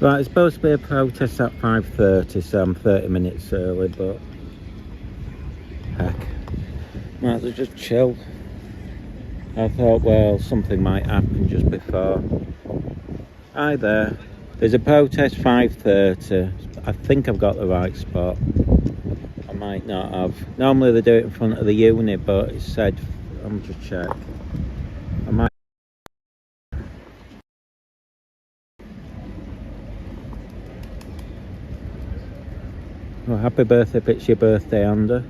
Right, it's supposed to be a protest at 5:30, so I'm 30 minutes early, but heck, might as well just chill. I thought, well, something might happen just before. Hi there. There's a protest 5:30. I think I've got the right spot. I might not have. Normally they do it in front of the unit, but it said, I'm just check. I might. Well, happy birthday if it's your birthday, Andy.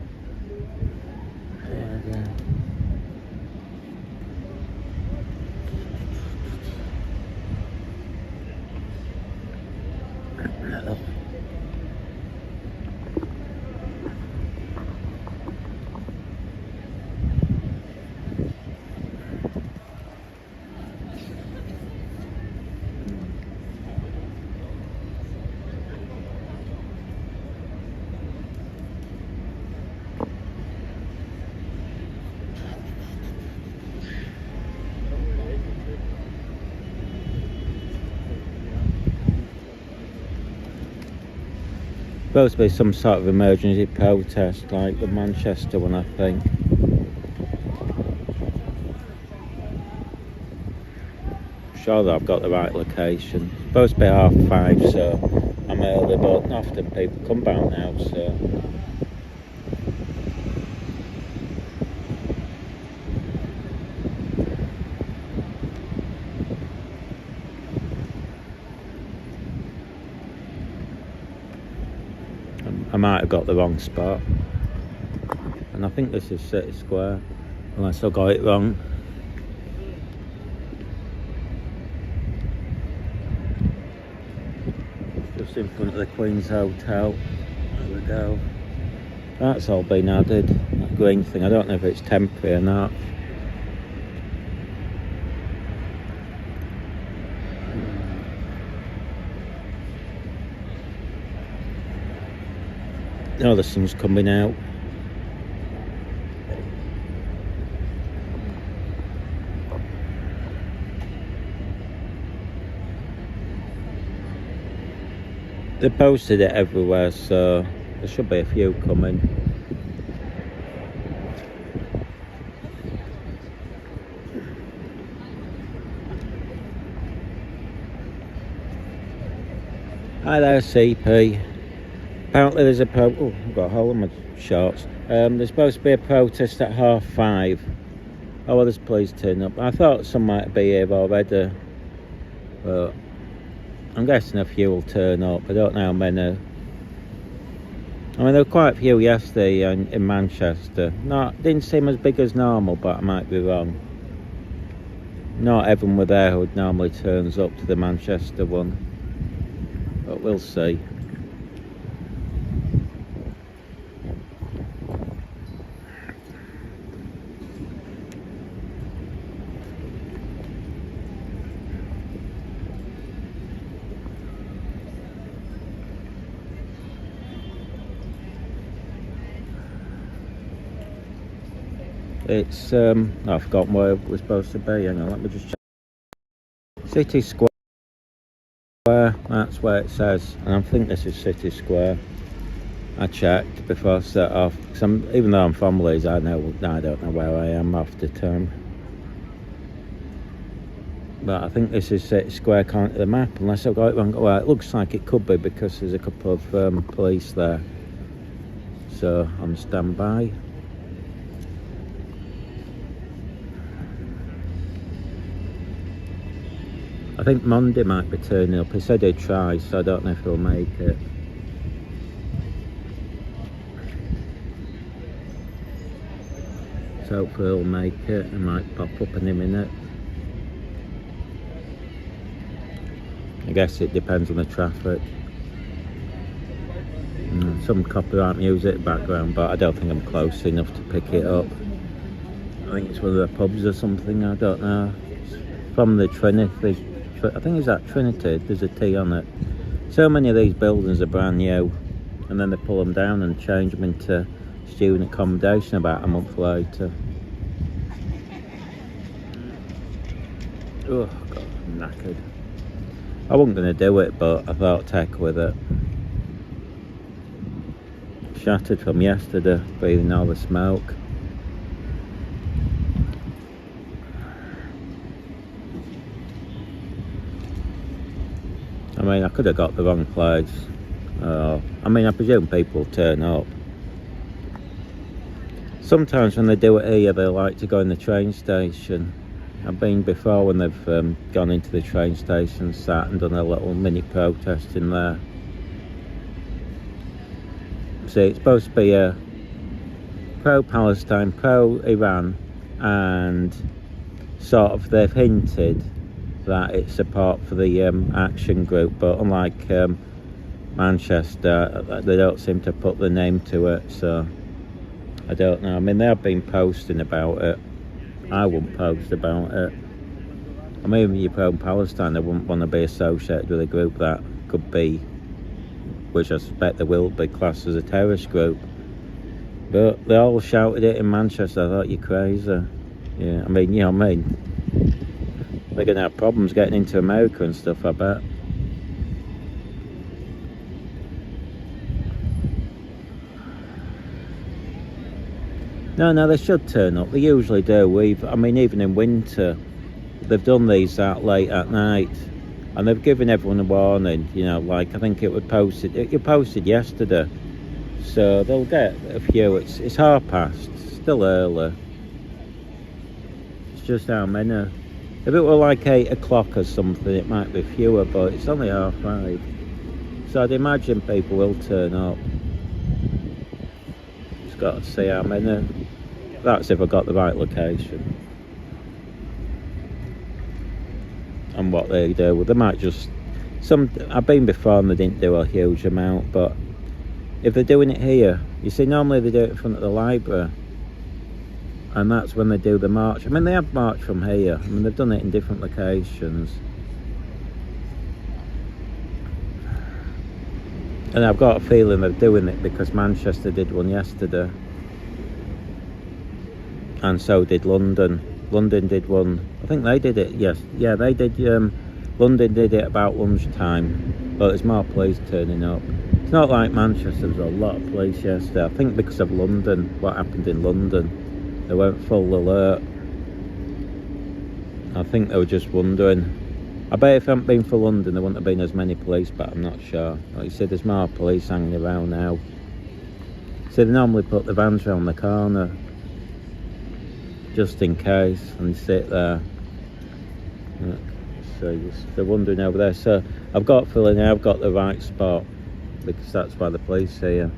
Supposed to be some sort of emergency protest like the Manchester one, I think. I'm sure that I've got the right location. It's supposed to be 5:30, so I'm early, but often people come back now, so. I might have got the wrong spot, and I think this is City Square, unless I got it wrong. Just in front of the Queen's Hotel. There we go. That's all been added, that green thing. I don't know if it's temporary or not. Oh, the sun's coming out. They posted it everywhere, so there should be a few coming. Hi there, CP. Apparently there's a oh, I've got a hole in my shorts. There's supposed to be a protest at 5:30. Oh, well, there's police turn up. I thought some might be here already, but I'm guessing a few will turn up. I don't know how many. I mean, there were quite a few yesterday in Manchester. Didn't seem as big as normal, but I might be wrong. Not everyone were there who normally turns up to the Manchester one, but we'll see. It's I've forgotten where we're supposed to be. Hang on, let me just check. City Square. That's where it says, and I think this is City Square. I checked before I set off, because even though I'm from Leeds, I don't know where I am half the time. But I think this is City Square according to the map, unless I've got it wrong. Well, it looks like it could be because there's a couple of police there. So on standby. I think Monday might be turning up. He said he'd try, so I don't know if he'll make it. So hopefully he'll make it. It might pop up in a minute. I guess it depends on the traffic. Some copyright music background, but I don't think I'm close enough to pick it up. I think it's one of the pubs or something, I don't know. It's from the Trinity. I think it's at Trinity, there's a T on it. So many of these buildings are brand new, and then they pull them down and change them into student accommodation about a month later. Oh God, I'm knackered. I wasn't going to do it, but I thought take with it. Shattered from yesterday, breathing all the smoke. I mean, I could have got the wrong place. I mean, I presume people turn up. Sometimes when they do it here, they like to go in the train station. I've been before when they've gone into the train station, sat and done a little mini protest in there. See, it's supposed to be a pro-Palestine, pro-Iran, and sort of they've hinted that it's support for the action group, but unlike Manchester, they don't seem to put the name to it, so I don't know. I mean, they have been posting about it. I wouldn't post about it. I mean, even you're pro-Palestine, I wouldn't want to be associated with a group that could be, which I suspect they will be, classed as a terrorist group. But they all shouted it in Manchester. I thought, you're crazy. Yeah, I mean, you know what I mean? They're going to have problems getting into America and stuff, I bet. No, they should turn up. They usually do. I mean, even in winter, they've done these that late at night, and they've given everyone a warning. You know, like I think it was posted. It posted yesterday, so they'll get a few. It's past, still early. It's just how many. If it were like 8 o'clock or something, it might be fewer, but it's only 5:30. So I'd imagine people will turn up. Just got to see how many. That's if I got the right location. And what they do, well, they might just... I've been before and they didn't do a huge amount, but if they're doing it here, you see, normally they do it in front of the library. And that's when they do the march. I mean, they have marched from here. I mean, they've done it in different locations. And I've got a feeling they're doing it because Manchester did one yesterday. And so did London. London did one. I think they did it, yes. Yeah, they did. London did it about lunchtime. But there's more police turning up. It's not like Manchester. There's a lot of police yesterday. I think because of London, what happened in London. They weren't full alert. I think they were just wondering. I bet if it hadn't been for London, there wouldn't have been as many police, but I'm not sure. Like you said, there's more police hanging around now. So they normally put the vans around the corner, just in case, and sit there. So they're wondering over there. So I've got a feeling I've got the right spot, because that's why the police are here.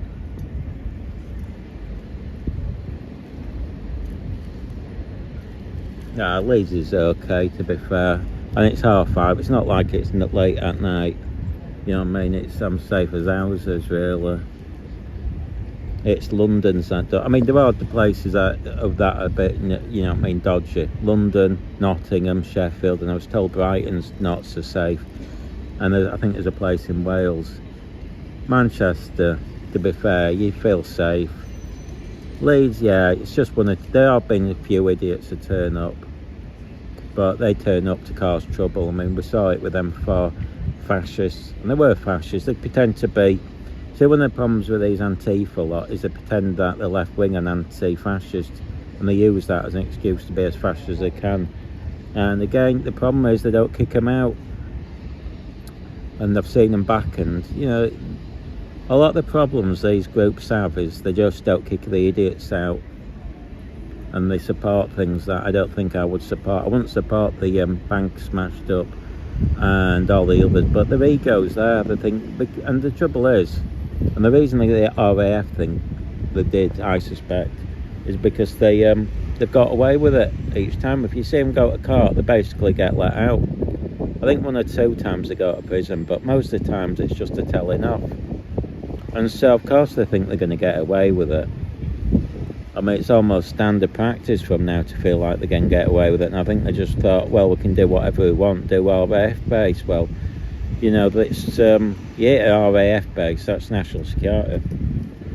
Nah, Leeds is okay, to be fair, and it's 5:30. It's not like it's late at night. You know what I mean? It's safe as houses, really. It's London's that. I mean, there are the places that are a bit, you know what I mean, dodgy. London, Nottingham, Sheffield, and I was told Brighton's not so safe. And I think there's a place in Wales. Manchester, to be fair, you feel safe. Leeds, yeah, it's just there have been a few idiots that turn up, but they turn up to cause trouble. I mean, we saw it with them for fascists, and they were fascists. They pretend to be. See, one of the problems with these Antifa lot is they pretend that they're left-wing and anti-fascist, and they use that as an excuse to be as fascist as they can. And again, the problem is they don't kick them out, and I've seen them back, and you know, a lot of the problems these groups have is they just don't kick the idiots out, and they support things that I don't think I would support. I wouldn't support the bank smashed up and all the others, but their ego's there. They think, and the trouble is, and the reason the RAF thing they did, I suspect, is because they've got away with it each time. If you see them go to court, they basically get let out. I think 1 or 2 times they go to prison, but most of the times it's just a telling off. And so, of course, they think they're going to get away with it. I mean, it's almost standard practice from now to feel like they can get away with it. And I think they just thought, well, we can do whatever we want, do RAF base. Well, you know, it's, RAF base, that's national security.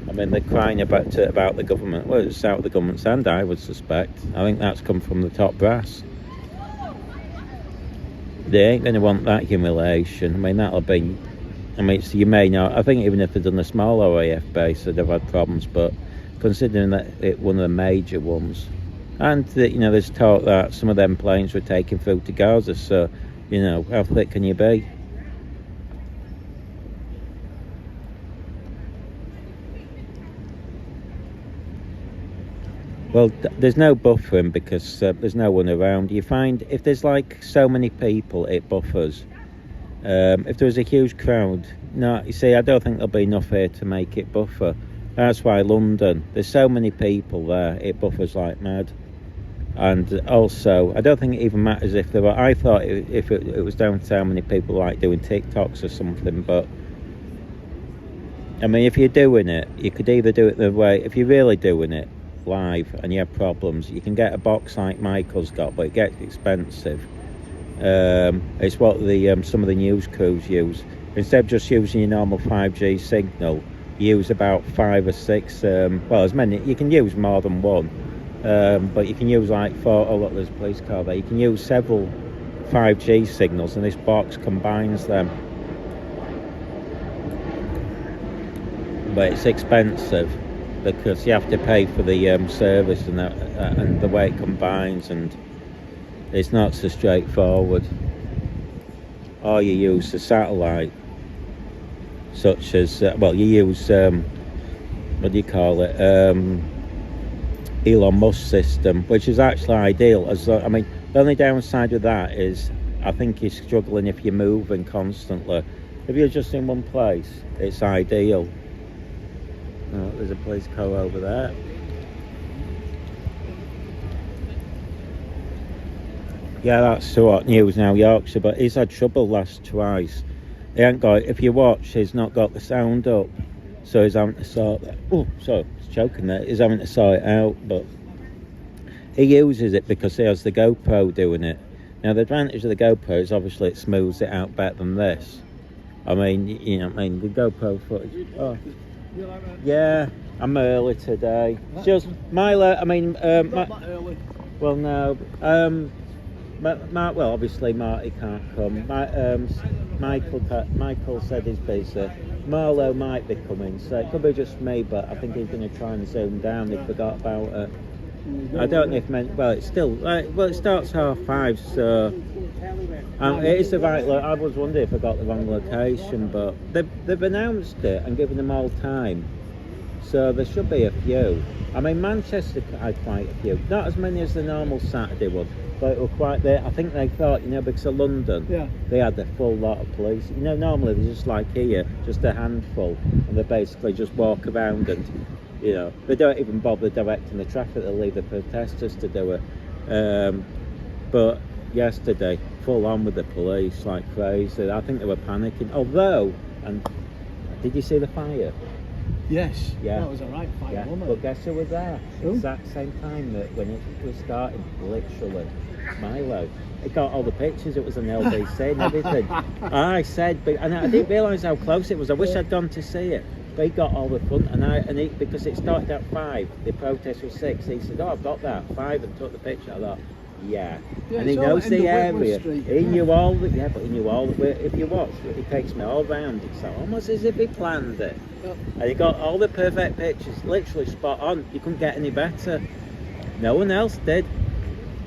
I mean, they're crying about the government. Well, it's out of the government's hand, I would suspect. I think that's come from the top brass. They ain't going to want that humiliation. I mean, that'll be... I mean, you may not... I think even if they'd done a small RAF base, they'd have had problems, but considering that it's one of the major ones... And, you know, there's talk that some of them planes were taking food to Gaza, so, you know, how thick can you be? Well, there's no buffering because there's no one around. You find if there's like so many people, it buffers. If there was a huge crowd, no, you see, I don't think there'll be enough here to make it buffer. That's why London, there's so many people there, it buffers like mad. And also, I don't think it even matters if there were... I thought if it was down to how many people like doing TikToks or something, but... I mean, if you're doing it, you could either do it the way... If you're really doing it live and you have problems, you can get a box like Michael's got, but it gets expensive. It's what the some of the news crews use. Instead of just using your normal 5G signal, you use about 5 or 6... well, as many... You can use more than one. But you can use like 4, oh look, there's a police car there. You can use several 5G signals and this box combines them. But it's expensive because you have to pay for the service and that, and the way it combines, and it's not so straightforward. Or you use the satellite, such as, well, you use, what do you call it? Elon Musk system, which is actually ideal. I mean, the only downside of that is I think you're struggling if you're moving constantly. If you're just in one place, it's ideal. Oh, there's a police car over there. Yeah, that's Stuart News now, Yorkshire, but he's had trouble last twice. He ain't got, if you watch, he's not got the sound up, so he's having to sort that. Oh, sorry, it's choking there. He's having to sort it out, but he uses it because he has the GoPro doing it. Now, the advantage of the GoPro is obviously it smooths it out better than this. I mean, you know, I mean, the GoPro footage. Oh, yeah, I'm early today. Just Milo. I mean, Not that early. well, no. Well, obviously Marty can't come. Michael said he's busy. Marlo might be coming, so it could be just me, but I think he's going to try and zoom down. He forgot about it. I don't know if well, it's still well, it starts 5:30, so it is the right. I was wondering if I got the wrong location, but they've announced it and given them all time, so there should be a few. I mean, Manchester had quite a few, not as many as the normal Saturday one, but it were quite there. I think they thought, you know, because of London, yeah, they had a full lot of police. You know, normally they're just like here, just a handful, and they basically just walk around and, you know, they don't even bother directing the traffic. They leave the protesters to do it. But yesterday, full on with the police like crazy. I think they were panicking. Although, and did you see the fire? Yes. Yeah. That was a right fight, Yeah. wasn't it? But guess who was there? Who? Exact same time that when it was starting, literally. Milo. It got all the pictures. It was an LBC and everything. I said, and I didn't realise how close it was. I wish I'd gone to see it. But he got all the front, and because it started at 5, the protest was 6. He said, "Oh, I've got that 5," and took the picture. I thought, yeah, and he knows the area. He knew all the, yeah, but he knew all the. If you watch, he takes me all round. It's almost as if he planned it. Yep. And he got all the perfect pictures, literally spot on. You couldn't get any better. No one else did.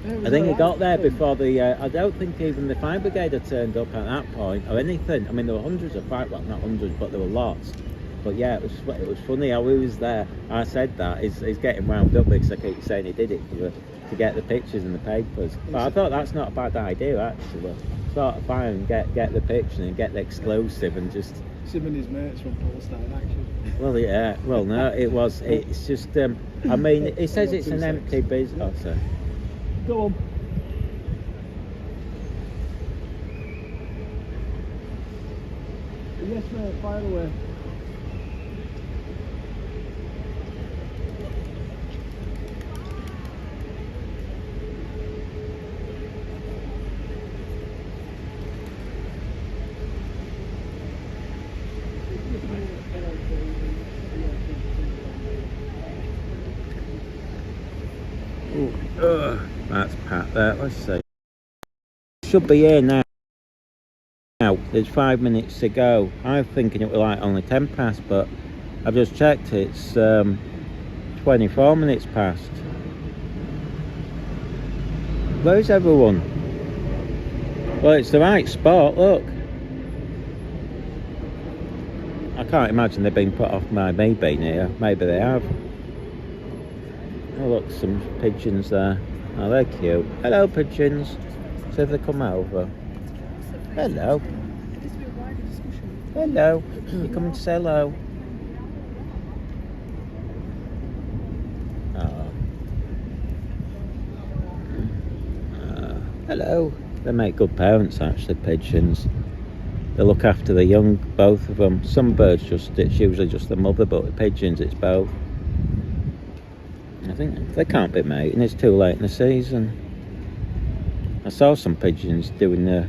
I think he got there before the. I don't think even the fire brigade had turned up at that point or anything. I mean, there were hundreds of fire, well, not hundreds, but there were lots. But yeah, it was funny how he was there. I said that he's getting wound up because I keep saying he did it to get the pictures in the papers. But I thought that's not a bad idea actually. Start a fire and get the picture and get the exclusive and just. Him and his mates from Palestine, actually. Well, yeah. Well, no, it was. It's just. I mean, it says it's an empty business. Oh, sorry. Go on. Yes, mate. Fire away. That's Pat there. Let's see. Should be here now. There's 5 minutes to go. I'm thinking it was like only 10 past, but I've just checked, it's 24 minutes past. Where's everyone? Well, it's the right spot, look. I can't imagine they've been put off by me being here. Maybe they have. Oh look, some pigeons there. Oh, they're cute. Hello, pigeons. See if they come over. Hello. Hello. You coming to say hello? Oh. Hello. They make good parents, actually, pigeons. They look after the young, both of them. Some birds it's usually just the mother, but the pigeons it's both. I think they can't be mating, it's too late in the season. I saw some pigeons doing they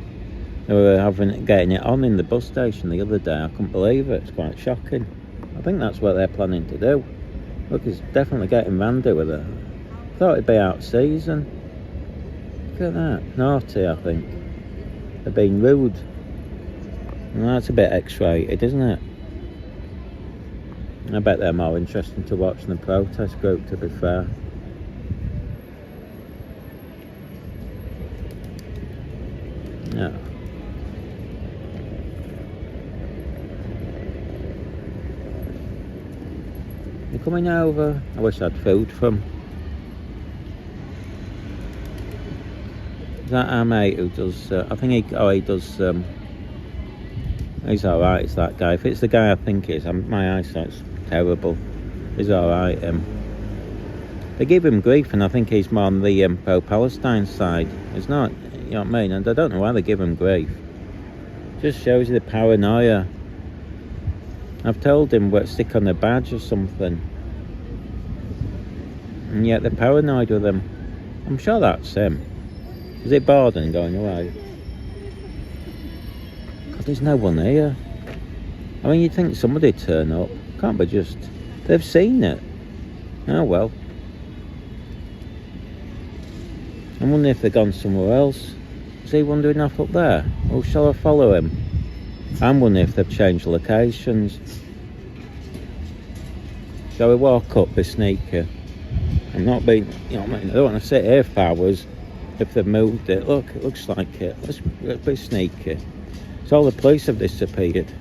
were getting it on in the bus station the other day. I couldn't believe it, it's quite shocking. I think that's what they're planning to do. Look, it's definitely getting randy with it. I thought it'd be out of season. Look at that, naughty I think. They're being rude. And that's a bit X-rated, isn't it? I bet they're more interesting to watch than the protest group, to be fair. No. You coming over? I wish I had food from. Is that our mate who does, I think he does, he's alright, it's that guy. If it's the guy I think it is, my eyesight's terrible. He's alright. They give him grief, and I think he's more on the pro-Palestine side. It's not, you know what I mean? And I don't know why they give him grief. Just shows you the paranoia. I've told him what, stick on a badge or something. And yet they're paranoid with him. I'm sure that's him. Is it Borden going away? God, there's no one here. I mean, you'd think somebody'd turn up. Can't be just... They've seen it. Oh well. I'm wondering if they've gone somewhere else. Is he wandering off up there? Or shall I follow him? I'm wondering if they've changed locations. Shall we walk up, be sneaky? I'm not being... You know what I mean? I don't want to sit here for hours if they've moved it. Look, it looks like it. Let's be sneaky. So all the police have disappeared.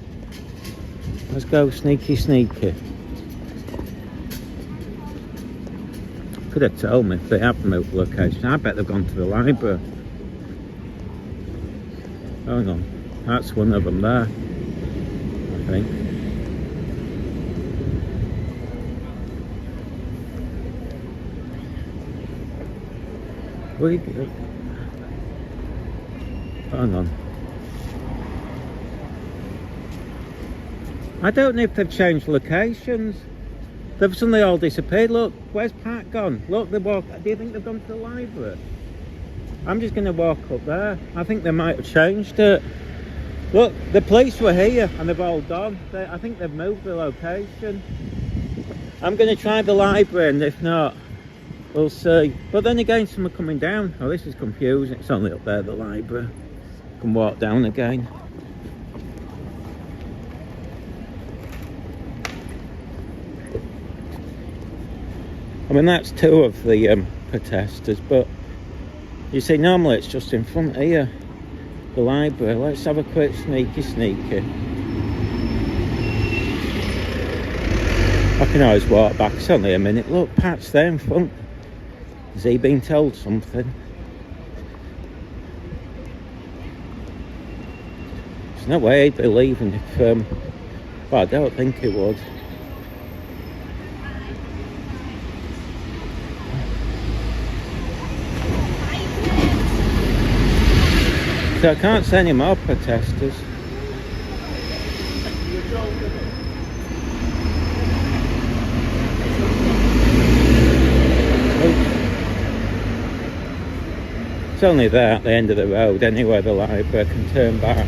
Let's go sneaky, sneaky. Could have told me if they have moved location. I bet they've gone to the library. Hang on, that's one of them there, I think. Hang on. I don't know if they've changed locations. They've suddenly all disappeared. Look, where's Pat gone? Look, do you think they've gone to the library? I'm just going to walk up there. I think they might have changed it. Look, the police were here and they've all gone. I think they've moved the location. I'm going to try the library, and if not, we'll see. But then again, some are coming down. Oh, this is confusing. It's only up there, the library. Can walk down again. I mean, that's two of the protesters, but you see, normally it's just in front here, the library. Let's have a quick sneaky. I can always walk back, it's only a minute. Look, Pat's there in front. Has he been told something? There's no way he'd be leaving if, well, I don't think he would. So I can't see any more protesters. It's only there at the end of the road, anywhere the library can turn back.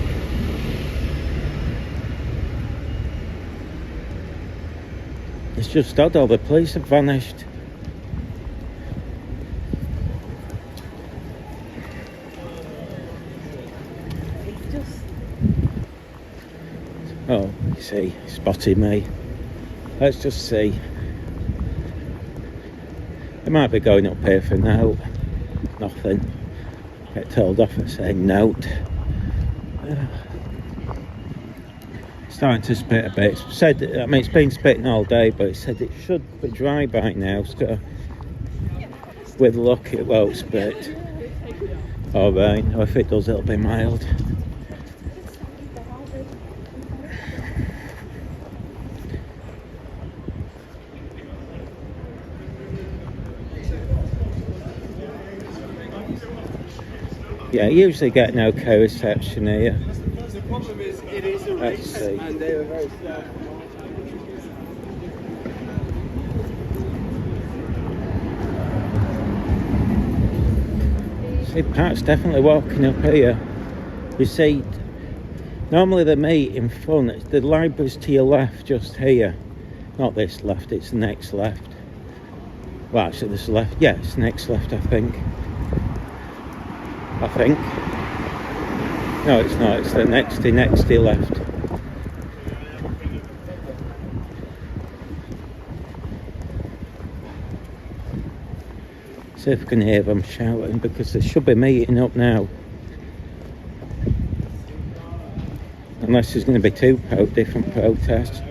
It's just odd, all the police have vanished. see, spotted me. Let's just see. It might be going up here for now. Nothing. Get told off for saying note. Starting to spit a bit. It's said, I mean, it's been spitting all day, but it said it should be dry by now. So with luck, it won't spit. Or rain, or if it does, it'll be mild. Yeah, usually get an okay reception here. The problem is, it is a Let's race, see. and they were very slow. See, Pat's definitely walking up here. You see, normally they meet in front. The library's to your left, just here. Not this left, it's the next left. Well, actually, this left. Yeah, it's next left, I think. No, it's not. It's the next to left. See if I can hear them shouting, because they should be meeting up now. Unless there's going to be two different protests.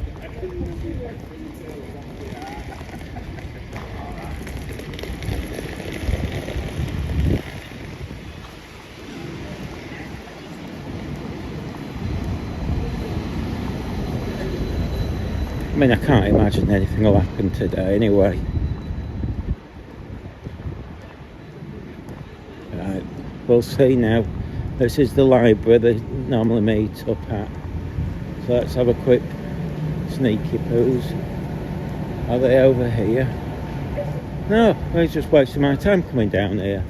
I mean, I can't imagine anything will happen today anyway. Right, we'll see now. This is the library they normally meet up at. So let's have a quick sneaky poos. Are they over here? No, I was just wasting my time coming down here.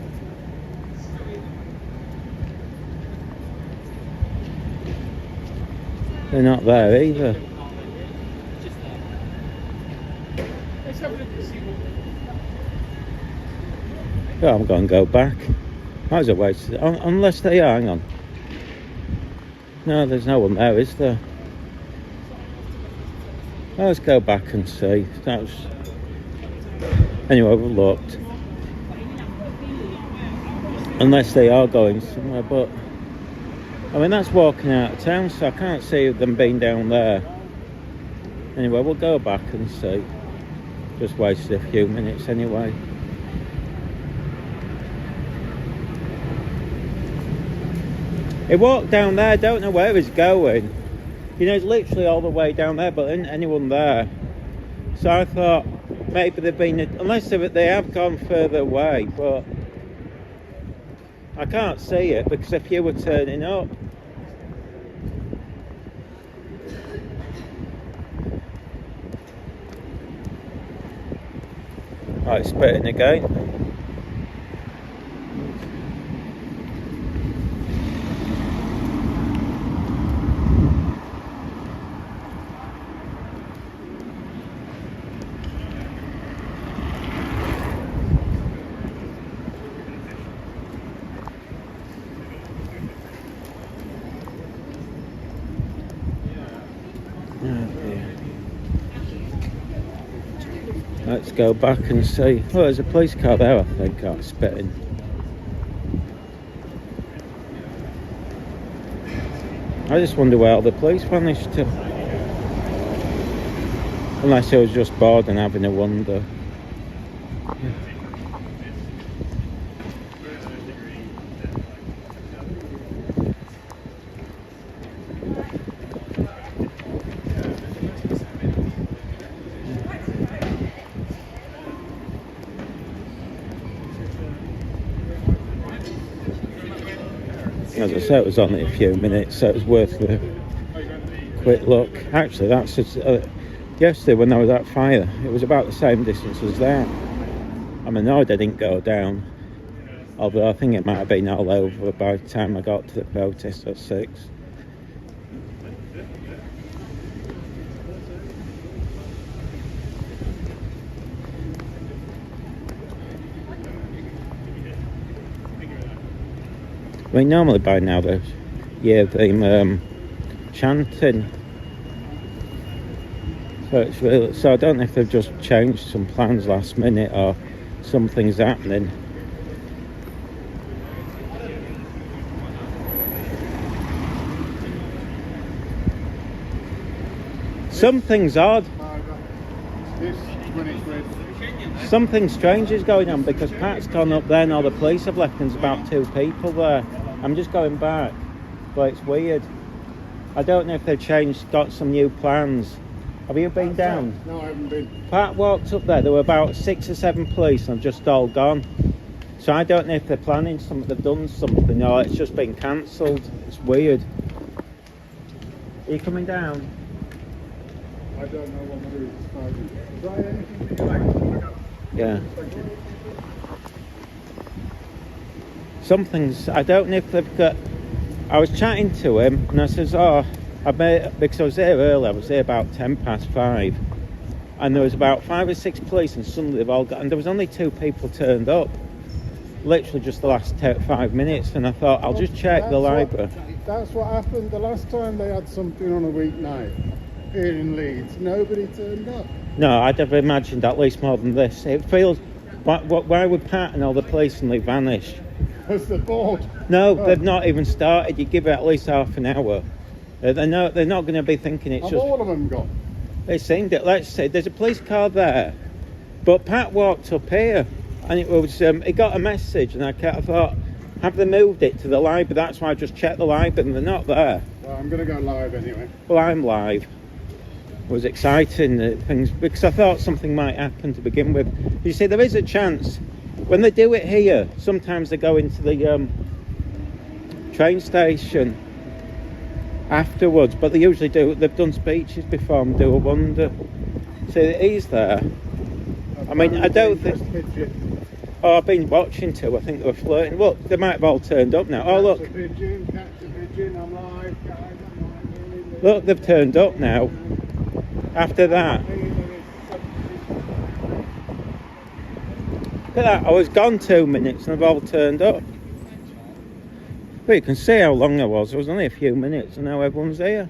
They're not there either. Oh, I'm going to go back. Might as well wait. Unless they are, hang on. No, there's no one there, is there? Well, let's go back and see. Anyway, we've looked. Unless they are going somewhere, but I mean, that's walking out of town, so I can't see them being down there. Anyway, we'll go back and see. Just wasted a few minutes anyway. He walked down there, don't know where he's going. You know, it's literally all the way down there, but isn't anyone there. So I thought maybe they've been, unless they have gone further away, but I can't see it because if you were turning up. Right, spitting again. Let's go back and see. Oh, there's a police car there, I think. Oh, spitting. I just wonder where all the police vanished to. Unless I was just bored and having a wander. As I say, it was only a few minutes, so it was worth a quick look. Actually, that's yesterday when I was at fire, it was about the same distance as that. I'm annoyed I didn't go down, although I think it might have been all over by the time I got to the protest at 6. I mean, normally by now they hear them chanting. But it's really, so I don't know if they've just changed some plans last minute or something's happening. Something's odd. This 20 quid. Something strange is going on because Pat's gone up there and all the police have left and there's about 2 people there. I'm just going back, but it's weird. I don't know if they've changed, got some new plans. Have you been down? No, I haven't been. Pat walked up there were about 6 or 7 police and have just all gone. So I don't know if they're planning something, they've done something or it's just been cancelled. It's weird. Are you coming down? I don't know what my route is. Try anything. Yeah. Something's, I don't know if they've got, I was chatting to him and I says, oh, because I was there early, I was there about 5:10, and there was about 5 or 6 police and suddenly they've all got, and there was only 2 people turned up, literally just the last 5 minutes, and I thought, I'll just check the library. That's what happened the last time they had something on a weeknight here in Leeds. Nobody turned up. No, I'd have imagined at least more than this. It feels, why would Pat and all the police suddenly vanish? Because they're bored. No, they've not even started. You give it at least half an hour. They're not going to be thinking it's Have just... all of them gone? They seemed it. Let's say there's a police car there, but Pat walked up here, and it was he got a message, and I thought, have they moved it to the library? That's why I just checked the library, and they're not there. Well, I'm going to go live anyway. Well, I'm live. It was exciting things because I thought something might happen to begin with. You see, there is a chance when they do it here. Sometimes they go into the train station afterwards, but they usually do. They've done speeches before and do a wonder. See, he's there. I mean, I don't think. Oh, I've been watching 2. I think they were flirting. Look, they might have all turned up now. Oh, look. Catch a pigeon, I'm live, guys, I'm live. Look, they've turned up now. After that. Look at that. I was gone 2 minutes and they've all turned up. But you can see how long I was. It was only a few minutes and now everyone's here.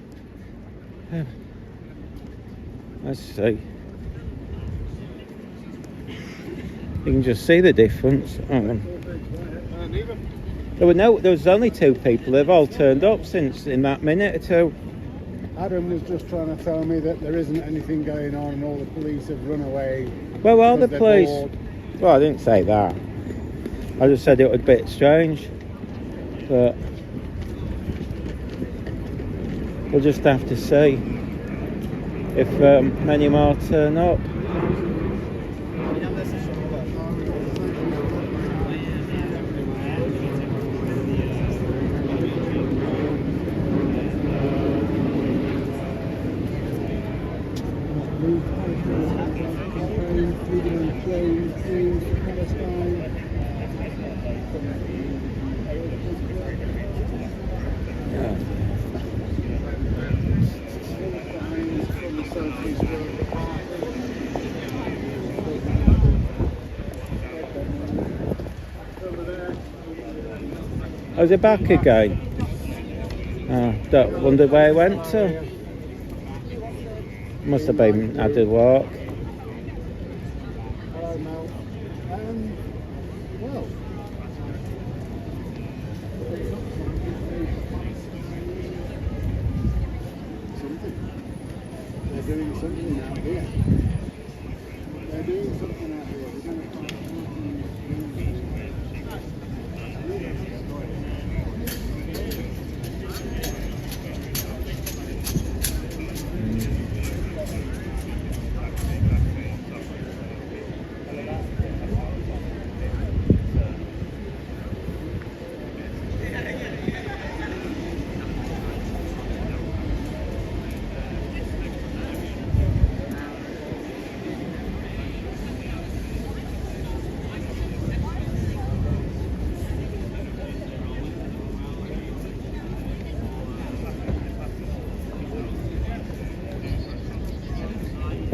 Let's see. You can just see the difference. Hang on. There was only 2 people. They've all turned up since in that minute or 2. Adam was just trying to tell me that there isn't anything going on and all the police have run away. Well, all the because they're police. bored. Well, I didn't say that. I just said it was a bit strange. But we'll just have to see if many more turn up. Leeds Pro-Palestine. Oh, is it back again? Don't wonder where he went to. Must have been had a walk. Hello, Mel. Well, something. They're doing something out here. They're doing something out here. We're going to find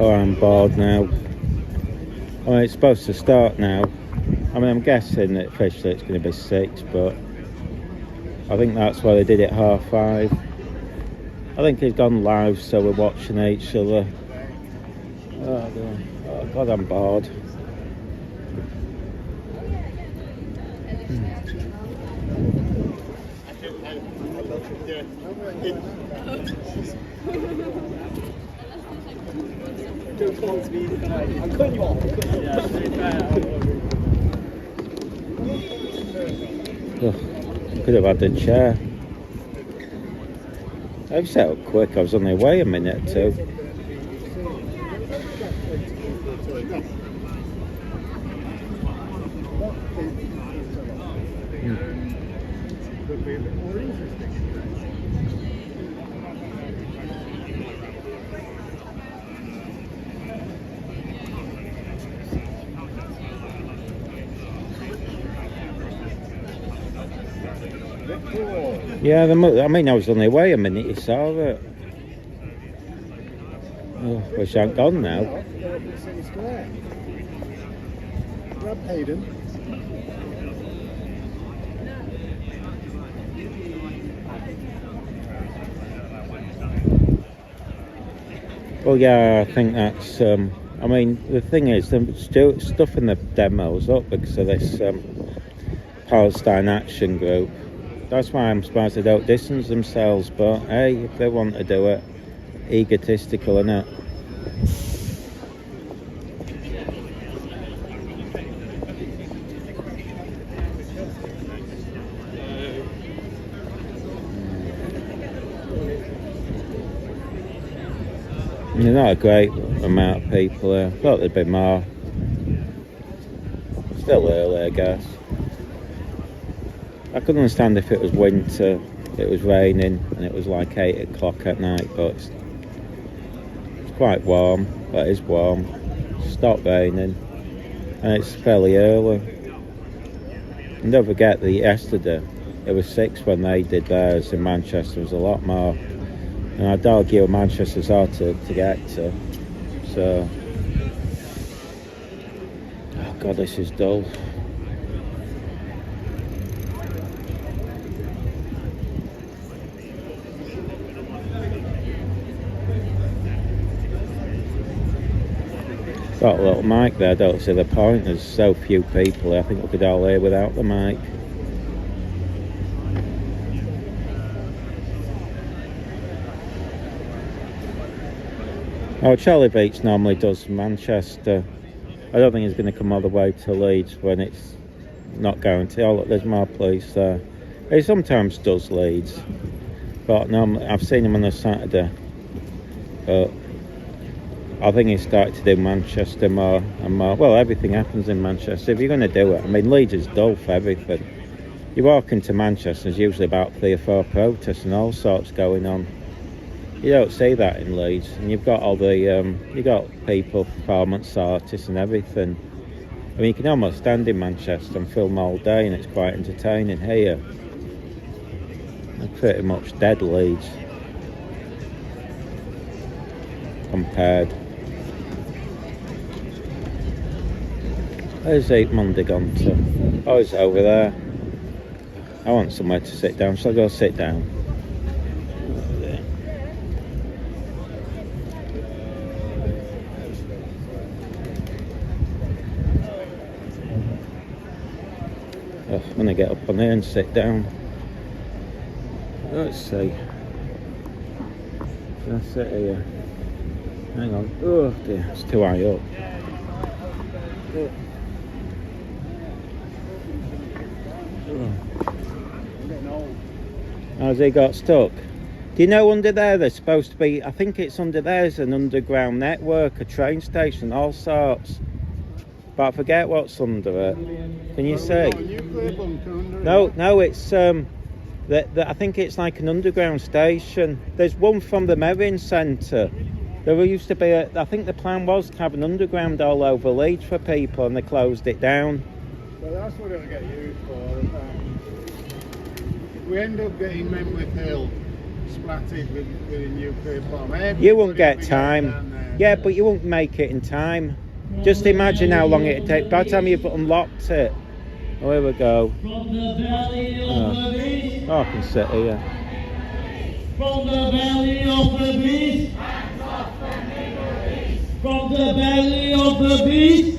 Oh, I'm bored now. I mean, it's supposed to start now. I mean, I'm guessing that officially it's going to be 6, but I think that's why they did it 5:30. I think it's gone live, so we're watching each other. Oh God, I'm bored. I'm cutting you off. Could have had a chair. I've set up quick. I was on the way a minute or two. Could be a bit more interesting. Yeah, I mean, I was on the way a minute. You saw it. Oh, wish I'd gone now. City Square. Grab Hayden. Well, yeah, I think that's. I mean, the thing is, the stuff in the demo's up because of this Palestine Action Group. That's why I'm surprised they don't distance themselves. But hey, if they want to do it, egotistical, innit? There's not a great amount of people there. Thought there'd be more. Still early, I guess. I could understand if it was winter, it was raining, and it was like 8 o'clock at night, but it's quite warm. But it is warm. It's stopped raining, and it's fairly early. And don't forget that yesterday it was 6 when they did theirs in Manchester. There was a lot more. And I'd argue Manchester's hard to get to. So, oh God, this is dull. Got a little mic there, I don't see the point. There's so few people. I think we could all hear without the mic. Oh, Charlie Beach normally does Manchester. I don't think he's going to come all the way to Leeds when it's not guaranteed. Oh, look, there's more police there. He sometimes does Leeds, but no, I've seen him on a Saturday. But I think he's started to do Manchester more and more. Well, everything happens in Manchester. If you're going to do it, I mean, Leeds is dull for everything. You walk into Manchester, there's usually about 3 or 4 protests and all sorts going on. You don't see that in Leeds, and you've got all the you got people, performance artists and everything. I mean, you can almost stand in Manchester and film all day, and it's quite entertaining. Here, they're pretty much dead Leeds compared. Where's 8 Monday gone to? Oh, it's over there. I want somewhere to sit down. Shall I go sit down? I'm going to get up on here and sit down. Let's see. Can I sit here? Hang on. Oh dear, it's too high up. Has he got stuck? Do you know under there there's supposed to be, I think it's under there's an underground network, a train station, all sorts. But I forget what's under it. Can you see? No, it's I think it's like an underground station. There's one from the Merrin Centre. There used to be I think the plan was to have an underground all over Leeds for people, and they closed it down. Well, that's what it'll get used for. If we end up getting Memwith Hill splattered with a nuclear bomb, you won't get time. Yeah, but you won't make it in time. Just imagine how long it'd take. By the time you've unlocked it. Oh, here we go. Oh, I can sit here. From the valley of the beast, from the belly of the beast.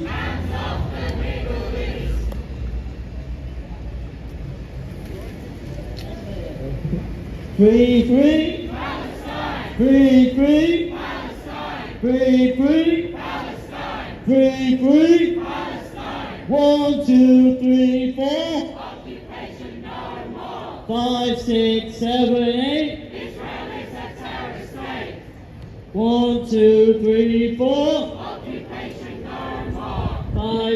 Free, free, Palestine. Free, free, Palestine. Free, free, Palestine. Free, free, Palestine. 1, 2, 3, 4. Occupation no more. 5, 6, 7, 8. Israel is a terrorist state. 1, 2, 3, 4. Occupation no more.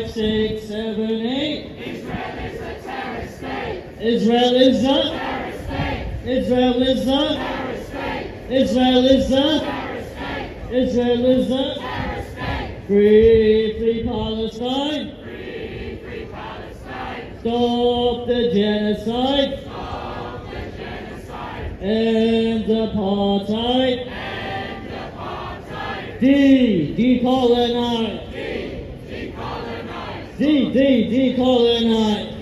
5, 6, 7, 8. Israel is a terrorist state. Israel is a terrorist state. Israel is a terrorist state. Israel is a terrorist state. Israel is a terrorist state. Free, free Palestine. Free, free Palestine. Stop the genocide. Stop the genocide. End apartheid. End apartheid. Decolonize. Decolonize. Decolonize.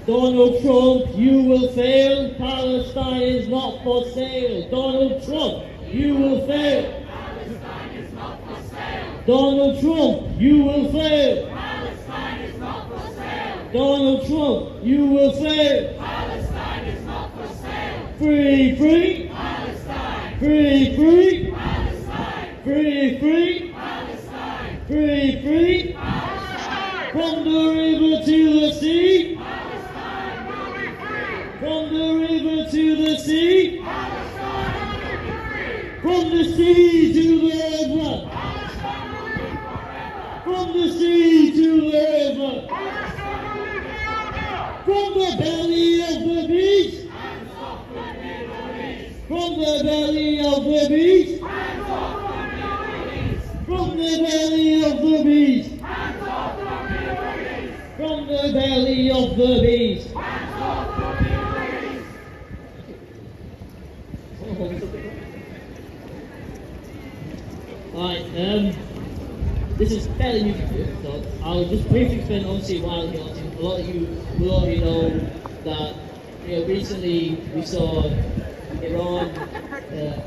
Donald Trump, you will fail. Palestine is not for sale. Donald Trump, you will fail. Palestine is not for sale. Donald Trump, you will fail. Palestine is not for sale. Donald Trump, you will fail. Palestine is not for sale. Free, free Palestine. Free, free Palestine. Free, free Palestine. Free, free Palestine. From the river to the sea. From the river to the sea, Palestine will be free. From the sea to the river, Palestine will live forever. From the sea to the river, Palestine will live forever. From the belly of the beast, hands off the Middle East. From the belly of the beast, hands off the Middle East. From the belly of the beast, hands off the Middle East. From the belly of the beast. Alright, this is fairly new to you, so I'll just briefly explain obviously why we're watching. A lot of you will already know that recently we saw Iran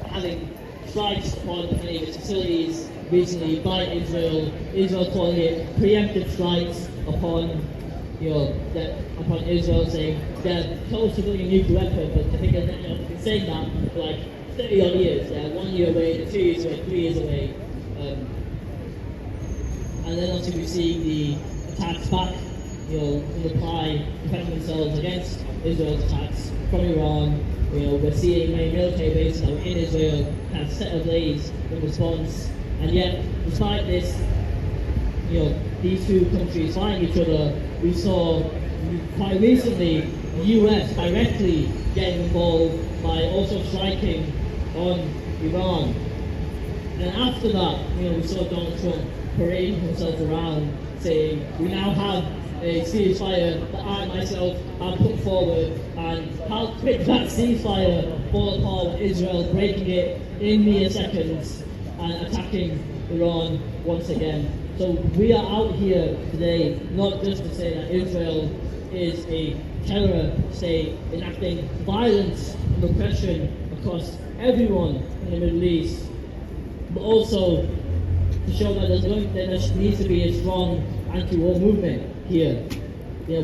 having strikes upon many of its facilities recently by Israel. Israel calling it preemptive strikes upon upon Israel, saying they're close to building a nuclear weapon, but I think they've been saying that for like 30 odd years. They're 1 year away, 2 years away, 3 years away. And then obviously we're seeing the attacks back, in reply, defending themselves against Israel's attacks from Iran. We're seeing many military bases that were in Israel kind of set ablaze in response. And yet, despite this, these two countries fighting each other, we saw quite recently the US directly getting involved by also striking on Iran. And after that, we saw Donald Trump parading himself around saying, we now have a ceasefire that I myself have put forward, and how quick that ceasefire fall apart with Israel breaking it in mere seconds and attacking Iran once again. So we are out here today not just to say that Israel is a terror state enacting violence and oppression across everyone in the Middle East, but also to show that there needs to be a strong anti-war movement here. We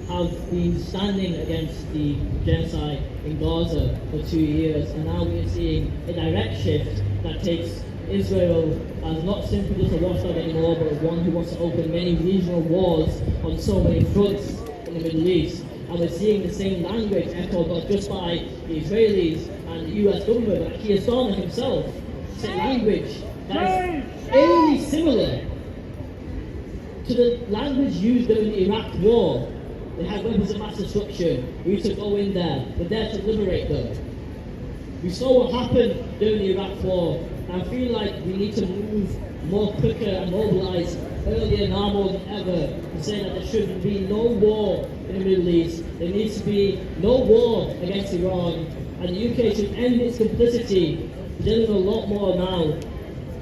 have been standing against the genocide in Gaza for 2 years, and now we're seeing a direct shift that takes Israel as not simply just a watchdog anymore, but one who wants to open many regional wars on so many fronts in the Middle East. And we're seeing the same language echoed not just by the Israelis and the US government, but Keir Starmer himself. Same language that is eerily similar to the language used during the Iraq War. They had weapons of mass destruction. We used to go in there. We're there to liberate them. We saw what happened during the Iraq War. And I feel like we need to move more quicker and mobilize earlier now more than ever to say that there should be no war in the Middle East. There needs to be no war against Iran. And the UK should end its complicity. We're doing a lot more now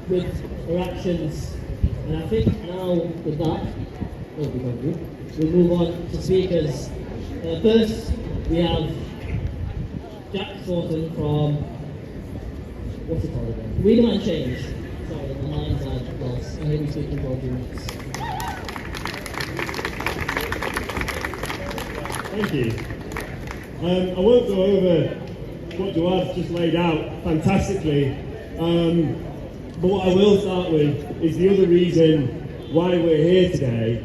with their actions. And I think now with that, we'll move on to speakers. First, we have Jack Thornton from what's it called again? We demand change. Sorry, the lines are lost. I hear we speaking for a few minutes. Thank you. I won't go over what Joad's just laid out fantastically, but what I will start with is the other reason why we're here today,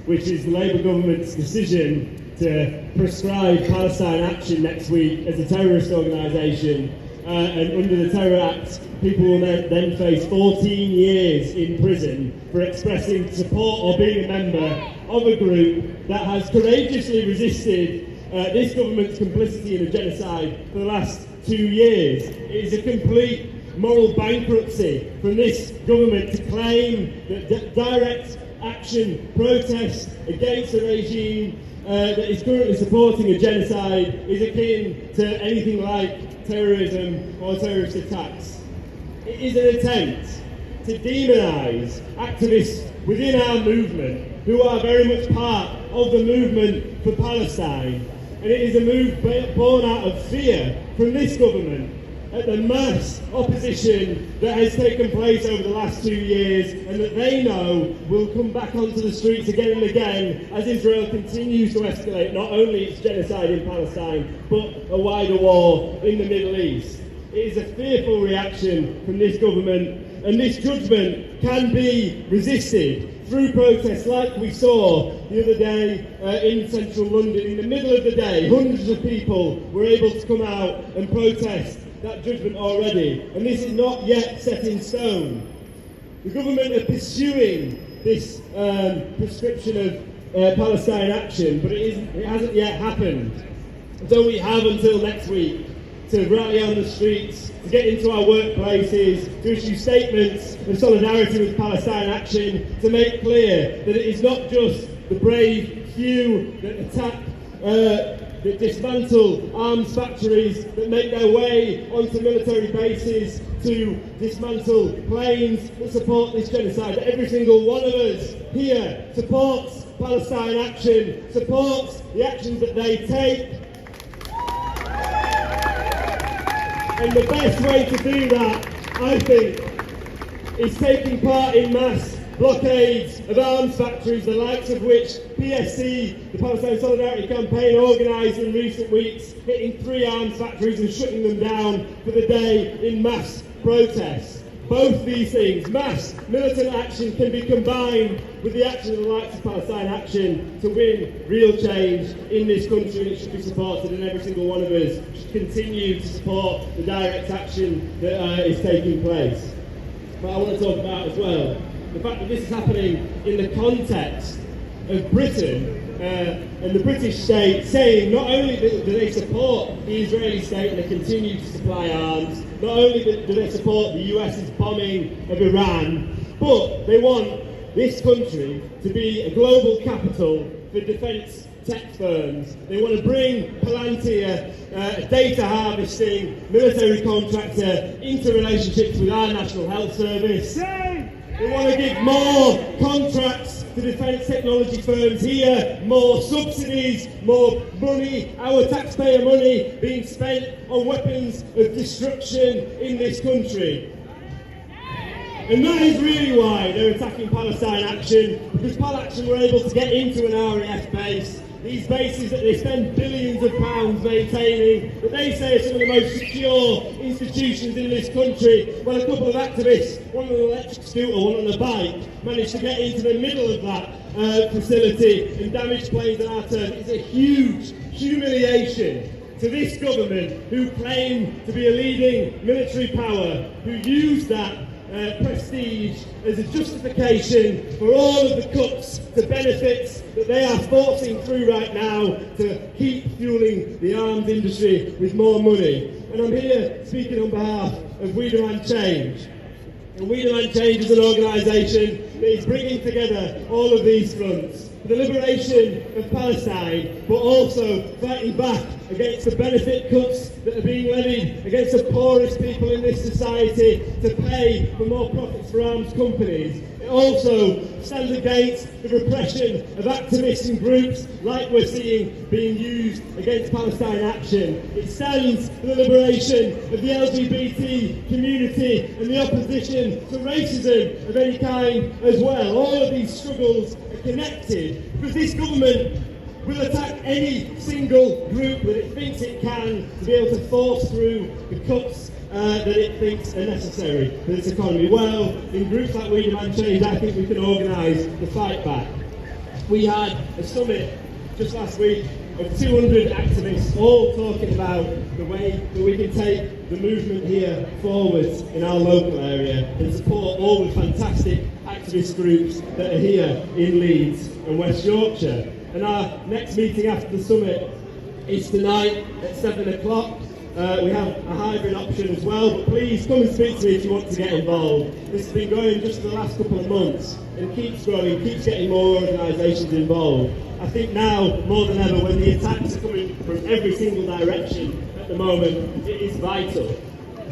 which is the Labour government's decision to prescribe Palestine Action next week as a terrorist organisation, and under the Terror Act, people will then face 14 years in prison for expressing support or being a member of a group that has courageously resisted this government's complicity in a genocide for the last 2 years. It is a complete moral bankruptcy from this government to claim that direct action protest against a regime that is currently supporting a genocide is akin to anything like terrorism or terrorist attacks. It is an attempt to demonise activists within our movement who are very much part of the movement for Palestine. And it is a move born out of fear from this government at the mass opposition that has taken place over the last 2 years, and that they know will come back onto the streets again and again as Israel continues to escalate not only its genocide in Palestine, but a wider war in the Middle East. It is a fearful reaction from this government, and this judgment can be resisted through protests like we saw the other day in central London. In the middle of the day, hundreds of people were able to come out and protest that judgment already, and this is not yet set in stone. The government are pursuing this prescription of Palestine Action, but it hasn't yet happened. So we have until next week to rally on the streets, to get into our workplaces, to issue statements of solidarity with Palestine Action, to make clear that it is not just the brave few that attack, that dismantle arms factories, that make their way onto military bases to dismantle planes that support this genocide. That every single one of us here supports Palestine Action, supports the actions that they take. And the best way to do that, I think, is taking part in mass blockades of arms factories, the likes of which PSC, the Palestine Solidarity Campaign, organised in recent weeks, hitting 3 arms factories and shutting them down for the day in mass protests. Both these things, mass militant action, can be combined with the action of the likes of Palestine Action to win real change in this country, and it should be supported, and every single one of us should continue to support the direct action that is taking place. But I want to talk about as well the fact that this is happening in the context of Britain and the British state saying not only do they support the Israeli state and they continue to supply arms, not only do they support the US's bombing of Iran, but they want this country to be a global capital for defence tech firms. They want to bring Palantir, a data harvesting military contractor, into relationships with our National Health Service. They want to give more contracts to defence technology firms here, more subsidies, more money, our taxpayer money being spent on weapons of destruction in this country. And that is really why they're attacking Palestine Action, because Pal Action were able to get into an RAF base, these bases that they spend billions of pounds maintaining, that they say are some of the most secure institutions in this country. Well, a couple of activists, one on an electric scooter, one on a bike, managed to get into the middle of that facility and damage planes on our turf. It's a huge humiliation to this government, who claim to be a leading military power, who use that prestige as a justification for all of the cuts to benefits that they are forcing through right now to keep fueling the arms industry with more money. And I'm here speaking on behalf of We Demand Change. And We Demand Change is an organisation that is bringing together all of these fronts for the liberation of Palestine, but also fighting back against the benefit cuts that are being levied against the poorest people in this society to pay for more profits for arms companies. It also stands against the repression of activists and groups like we're seeing being used against Palestine Action. It stands for the liberation of the LGBT community and the opposition to racism of any kind as well. All of these struggles are connected because this government will attack any single group that it thinks it can to be able to force through the cuts that it thinks are necessary for this economy. Well, in groups like We Demand Change, I think we can organise the fight back. We had a summit just last week of 200 activists all talking about the way that we can take the movement here forwards in our local area and support all the fantastic activist groups that are here in Leeds and West Yorkshire. And our next meeting after the summit is tonight at 7 o'clock. We have a hybrid option as well, but please come and speak to me if you want to get involved. This has been going just for the last couple of months and keeps growing, keeps getting more organisations involved. I think now, more than ever, when the attacks are coming from every single direction at the moment, it is vital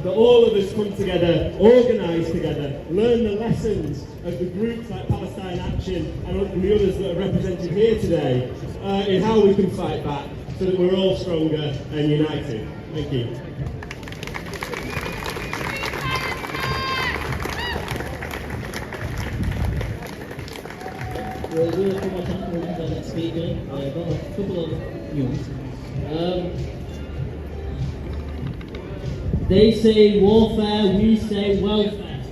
that all of us come together, organise together, learn the lessons of the groups like Palestine Action and the others that are represented here today in how we can fight back so that we're all stronger and united. Thank you. We'll do a couple more times with the next speaker. I've got a couple of news. They say warfare, we say welfare.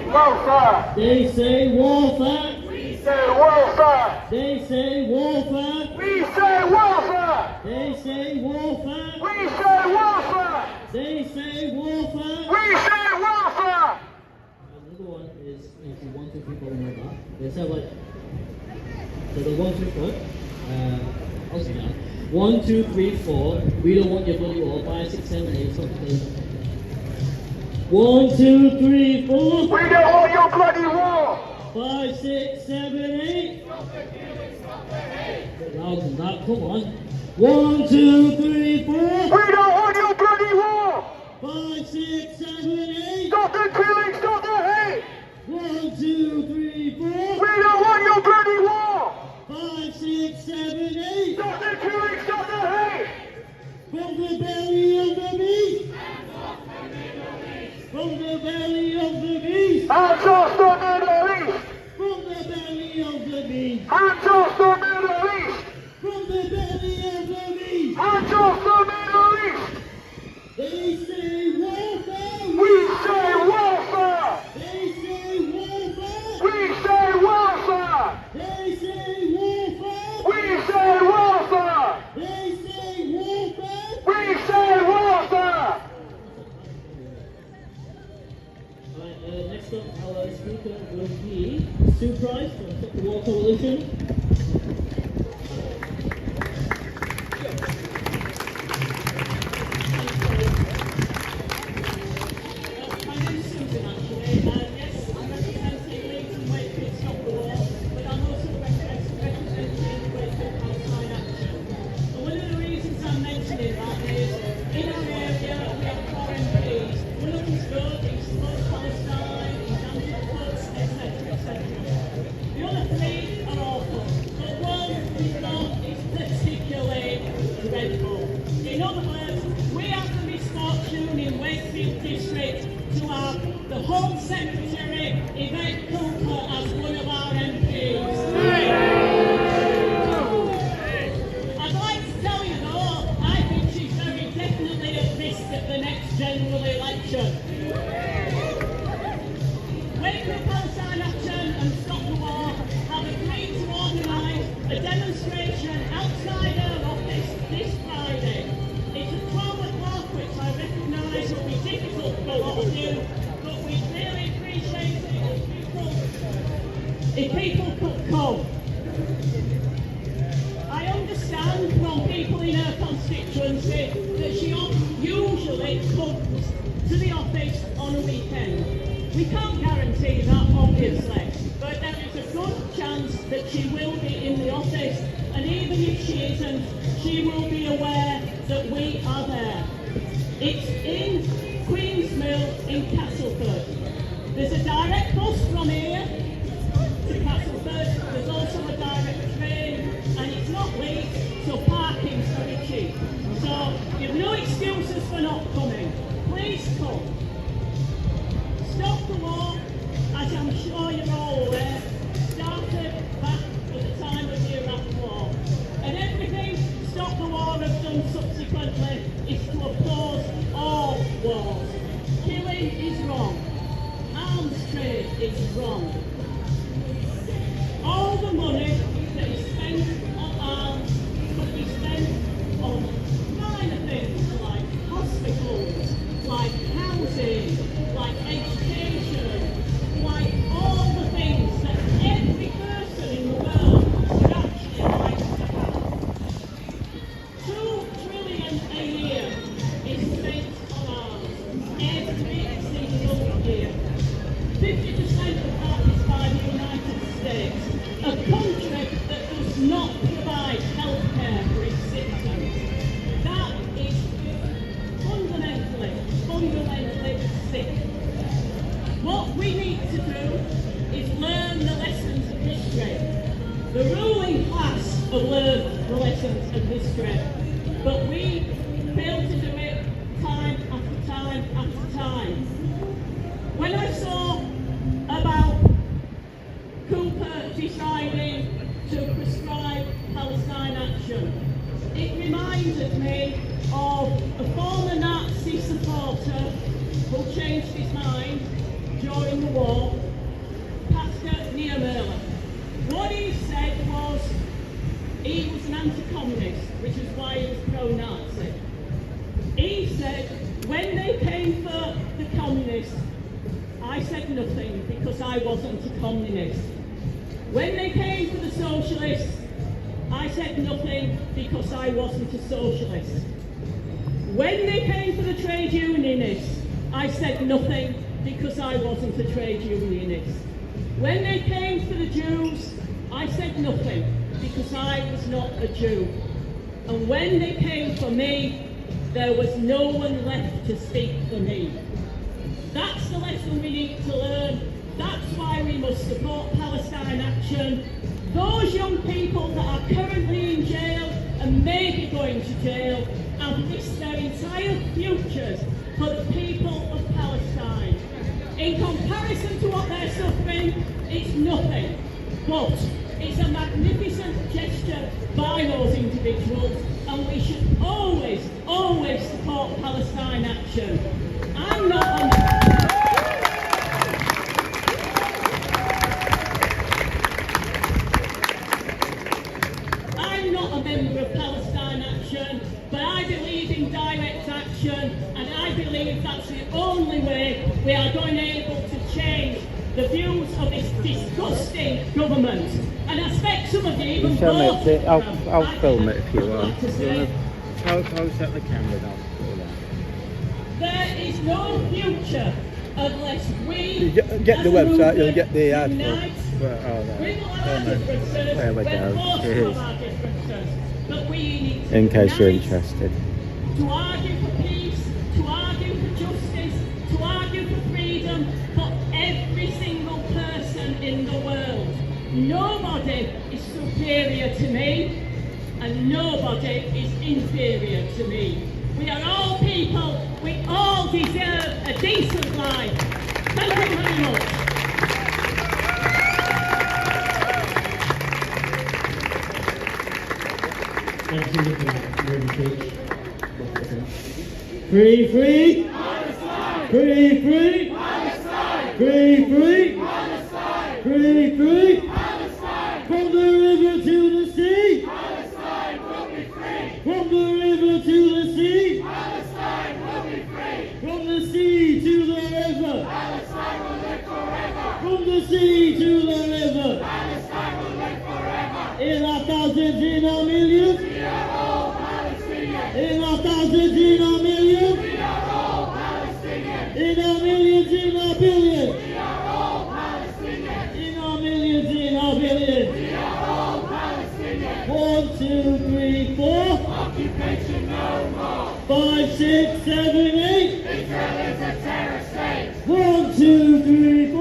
Welfare! They say warfare, We say welfare! they say warfare, We say welfare! they say warfare, We say welfare! they say warfare. We say welfare! Another one is if you want to people know that. They say like so the 1, 2, 4. I'll say now. 1, 2, 3, 4. We don't want your bloody war. 5, 6, 7, 8. Something. 1, 2, 3, 4. We don't want your bloody war! 5, 6, 7, 8. Bit louder than that. Come on. 1, 2, 3, 4. We don't want your bloody war! 5, 6, 7, 8. Stop the killing, stop the hate! 1, 2, 3, 4. We don't want your bloody war! 5, 6, 7, 8. Stop the killing, stop the hate! From the belly of the beast. From the belly of the beast. Hands off the Middle East! From the belly of the beast. Hands off the Middle East! From the belly of the beast. Hands off the Middle East! They say warfare. We say welfare! They say warfare. We say welfare! They say warfare. We say welfare! They say warfare. We say welfare! Right, next up, our speaker will be Sue Price from the War Coalition. My name's Susan, actually. Yes, I'm representing Leeds and Wakefield Stop the War, but I'm also representing Wakefield Palestine Action. And one of the reasons I'm mentioning that is, in our area, we have 4 MPs. One of them's good, he supports Palestine, he's anti-cuts, etc., etc. The other 3 are awful, but one is not, is particularly dreadful. In other words, we have the misfortune in Wakefield District to have the Home Secretary, Yvette Cooper, as one of our MPs. I'd like to tell you though, I think she's very definitely at risk at the next general election. Wakefield Palestine Action and Stop the War have agreed to organise a demonstration outside our office this Friday. It's at 12 o'clock, which I recognise will be difficult for a lot of you, but we really appreciate it if people could come. I understand from people in her constituency that she usually comes to the office on a weekend. We can't guarantee that, obviously, but there is a good chance that she will be in the office, and even if she isn't, she will be aware that we are there. It's in Queen's Mill in Castleford. There's a direct bus from here to Castleford. There's also a direct train, and it's not Leeds, so parking's very cheap. So you've no excuses for not coming. Please come. Stop the War, as I'm sure you're all aware, started back at the time of the Iraq War. And everything Stop the War have done subsequently is to oppose all wars. Killing is wrong. Arms trade is wrong. All the money that is spent on arms could be spent on minor things like hospitals, like housing, like education, like all the things that every person in the world would actually like to have. 2 trillion a year is spent on arms every single year. 50% of that is by the United States, a country that does not provide health care for its citizens. That is fundamentally sick. What we need to do is learn the lessons of history. The ruling class have learned the lessons of history, but we fail to do it time after time after time. When I saw about Cooper deciding to prescribe Palestine action, it reminded me of a former Nazi supporter who changed his mind during the war, Pastor Niemöller. What he said was he was an anti-communist, which is why he was pro-Nazi. He said, when they came for the communists, I said nothing because I wasn't a communist. When they came for the socialists, I said nothing because I wasn't a socialist. When they came for the trade unionists, I said nothing because I wasn't a trade unionist. When they came for the Jews, I said nothing because I was not a Jew. And when they came for me, there was no one left to speak for me. That's the lesson we need to learn. That's why we must support Palestine action. Those young people that are currently in jail and may be going to jail have risked their entire futures for the people of Palestine. In comparison to what they're suffering, it's nothing. But it's a magnificent gesture by those individuals, and we should always, always support Palestine action. I'm not a member of Palestine Action, but I believe in direct action, and I believe that's the only way we are going to be able to change the views of this disgusting government. And I expect some of you even vote. I'll film it if you want. I'll set the camera down. There is no future unless we You get the website, you'll get the ad. There we go. Cheers. But we need to In case you're unite interested. to argue for peace, to argue for justice, to argue for freedom for every single person in the world. Nobody is superior to me, and nobody is inferior to me. We are all people, we all deserve a decent life. Thank you very much. Free, free, free, free, free, free, free, free, from the river to the sea, from the river to the sea, from the sea to the river, from the sea to the river, in our thousands, in our millions, in our thousands, in our millions, in our millions, in our billions, in our millions, in our billions. 1, 2, 3, 4. Occupation no more. 5, 6, 7, 8. Israel is a terror state. 1, 2, 3,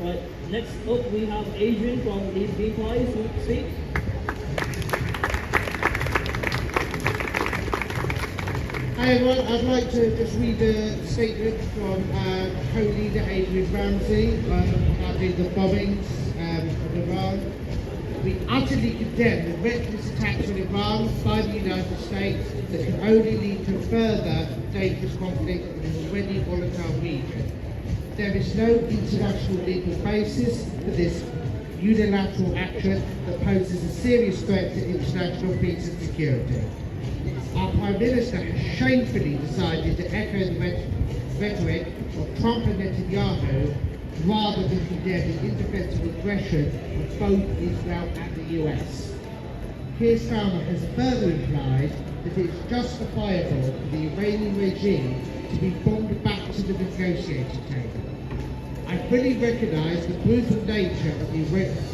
Right, next up we have Adrian from Leeds Pro-Palestine who speaks. Hi everyone, I'd like to just read a statement from co-leader Adrian Ramsey regarding the bombings of Iran. We utterly condemn the reckless attacks on Iran by the United States that can only lead to further dangerous conflict in an already volatile region. There is no international legal basis for this unilateral action that poses a serious threat to international peace and security. Our Prime Minister has shamefully decided to echo the rhetoric of Trump and Netanyahu rather than condemn the indefensible aggression of both Israel and the US. Keir Starmer has further implied that it is justifiable for the Iranian regime to be bombed back to the negotiating table. I fully recognise the brutal nature of the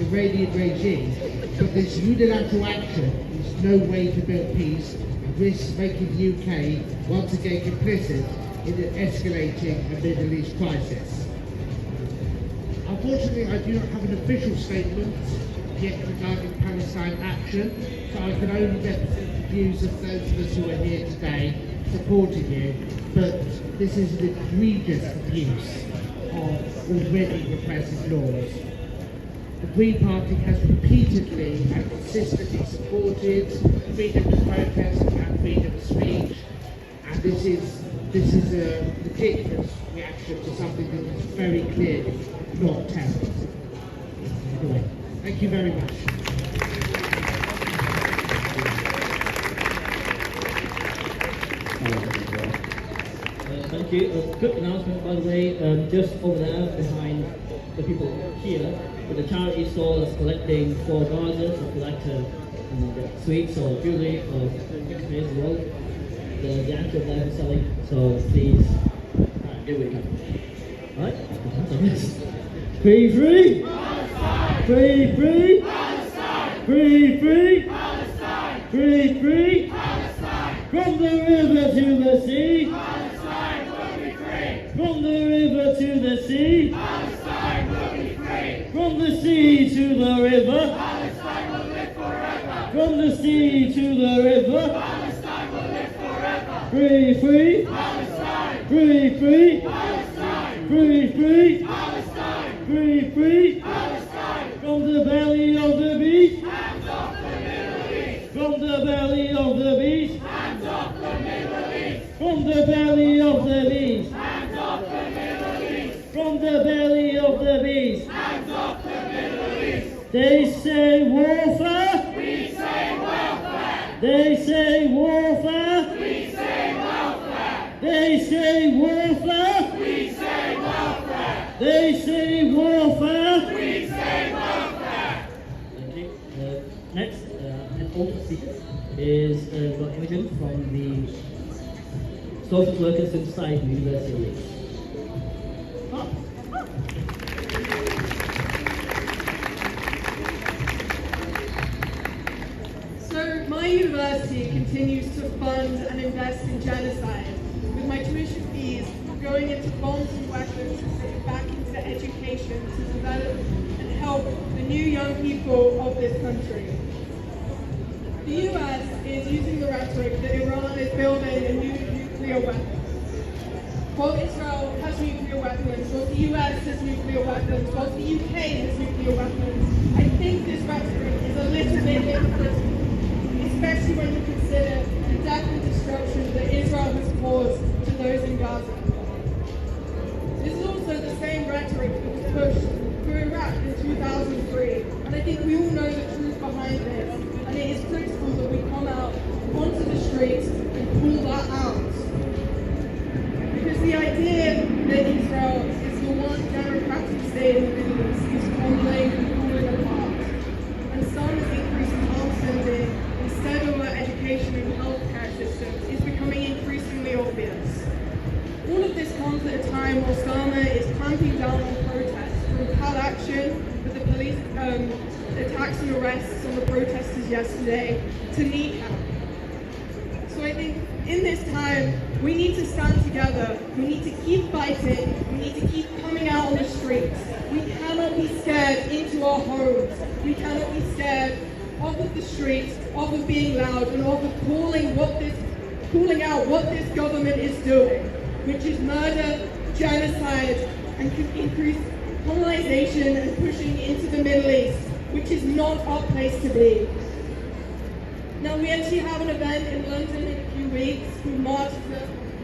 Iranian regime, but this unilateral action is no way to build peace and risks making the UK once again complicit in an escalating Middle East crisis. Unfortunately, I do not have an official statement yet regarding Palestine action, so I can only represent the views of those of us who are here today supporting you, but this is an egregious abuse of already repressive laws. The Green Party has repeatedly and consistently supported freedom of protest and freedom of speech, and this is a ridiculous reaction to something that is very clearly not terrorism. Anyway, thank you very much. Thank you. A quick announcement, by the way, just over there behind the people here, with the charity store that's collecting for Gaza, so if you like to get sweets or jewelry or pictures as well, the actual there is selling, so please do what you can. Alright? Free, free! Palestine! Free, free! Palestine! Free, free! Palestine! Free, free! Palestine! From the river to the sea! Palestine will be free! From the river to the sea! Palestine will be free! From the sea to the river! Palestine will live forever! From the sea to the river! Palestine will live forever! Free, free! Palestine! Free, free! Palestine! Free, free! Palestine! Free, free! Palestine! From the belly of the beast! Hands off the Middle East! From the belly of the beast! Hands off the Middle East! From the belly of the beast! Hands off the Middle East! From the belly of the beast! Hands off the Middle East! They say warfare! We say welfare! They say warfare! We say welfare! They say warfare! We say welfare! They say warfare! We say welfare! Thank you. Next, also speaker is Imogen from the Social Workers in Society, University of Leeds. So my university continues to fund and invest in genocide, with my tuition fees going into bombs and weapons instead of back into education to develop and help the new young people of this country. The US is using the rhetoric that Iran is building a new nuclear weapon. While Israel has nuclear weapons, while the US has nuclear weapons, while the UK has nuclear weapons, I think this rhetoric is a little bit hypocritical, especially when you consider the death and destruction that Israel has caused to those in Gaza. This is also the same rhetoric that was pushed for Iraq in 2003, and I think we all know the truth behind this, and it is critical that we come out onto the streets and pull that out. Because the idea that Israel is the one democratic state in the Middle East is crumbling and falling apart, and some is increasing arms spending instead of our education and healthcare systems is becoming increasingly obvious. All of this comes at a time while Starmer is clamping down on protests, from Pal Action with the police attacks and arrests on the protesters yesterday to kneecap. So I think in this time we need to stand together, we need to keep fighting, we need to keep coming out on the streets. We cannot scared into our homes. We cannot be scared off of the streets, off of being loud, and off of calling out what this government is doing, which is murder, genocide, and increased colonization and pushing into the Middle East, which is not our place to be. Now, we actually have an event in London in a few weeks called March. You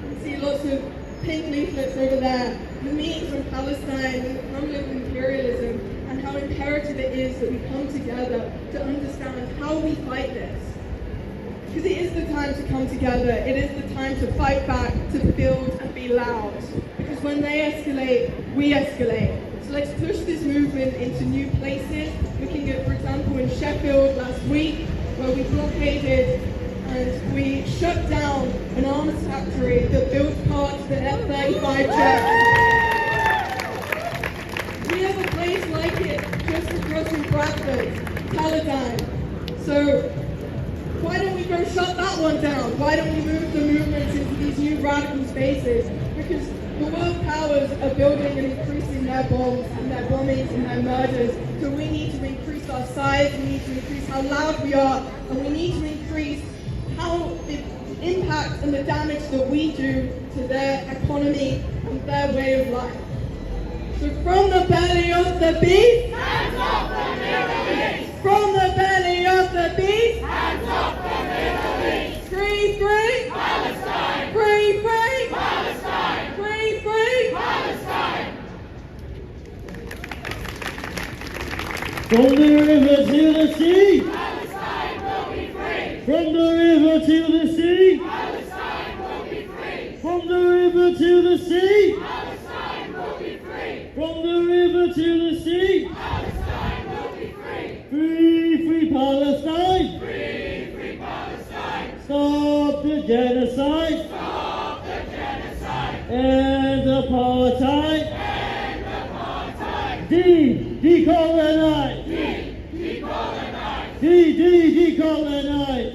can see lots of pink leaflets over there. The meetings from Palestine and the crumbling of imperialism, and how imperative it is that we come together to understand how we fight this. Because it is the time to come together. It is the time to fight back, to build and be loud. Because when they escalate, we escalate. So let's push this movement into new places. Looking at, for example, in Sheffield last week, where we blockaded and we shut down an arms factory that built parts for F-35 jets. We have a place like it just across from Bradford, Paladine. So why don't we go shut that one down? Why don't we move the movements into these new radical spaces? Because the world powers are building and increasing their bombs and their bombings and their murders. So we need to increase our size, we need to increase how loud we are, and we need to increase how the impact and the damage that we do to their economy and their way of life. So from the belly of the beast, hands off the Middle East. From the belly of the beast, hands off the Middle East. Free, free, Palestine. Free, free, Palestine. Free, free, Palestine. From the river to the sea, Palestine will be free. from the river to the sea, Palestine will be free. from the river to the sea, Palestine will be free. from the river to the sea. Palestine will be free. Free, free Palestine. Free, free Palestine. Stop the genocide. Stop the genocide. End apartheid. End apartheid. Decolonize. Decolonize. Decolonize.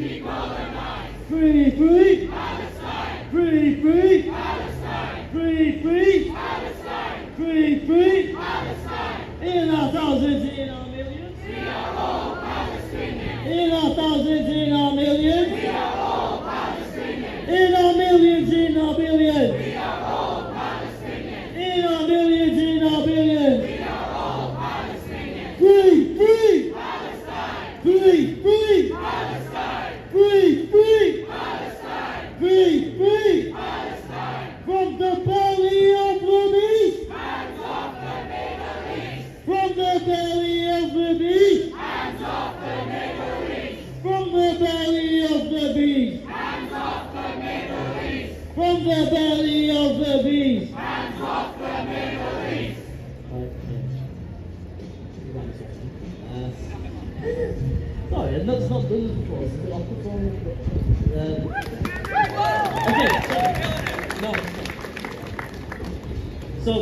Decolonize. Free, free. Palestine. Free, free. Palestine. Free, free. Palestine. Free, free. Palestine. In our thousands, in our millions. We are all Palestinians. In our thousands, in our millions. We are all Palestinians. In our millions, in our billions. We are all Palestinians. In our millions, in our billions. We are all Palestinians. Free, free. Palestine. Free, free. Palestine. Free, free. Palestine. Free, free. Palestine. From the belly of the beast. Hands off the Middle East. From the belly of the beast. Hands off the Middle East. From the belly of the beast. Hands off the Middle East. From the belly of the beast. Hands off the Middle East. Sorry, that's not good before. Okay, no. So,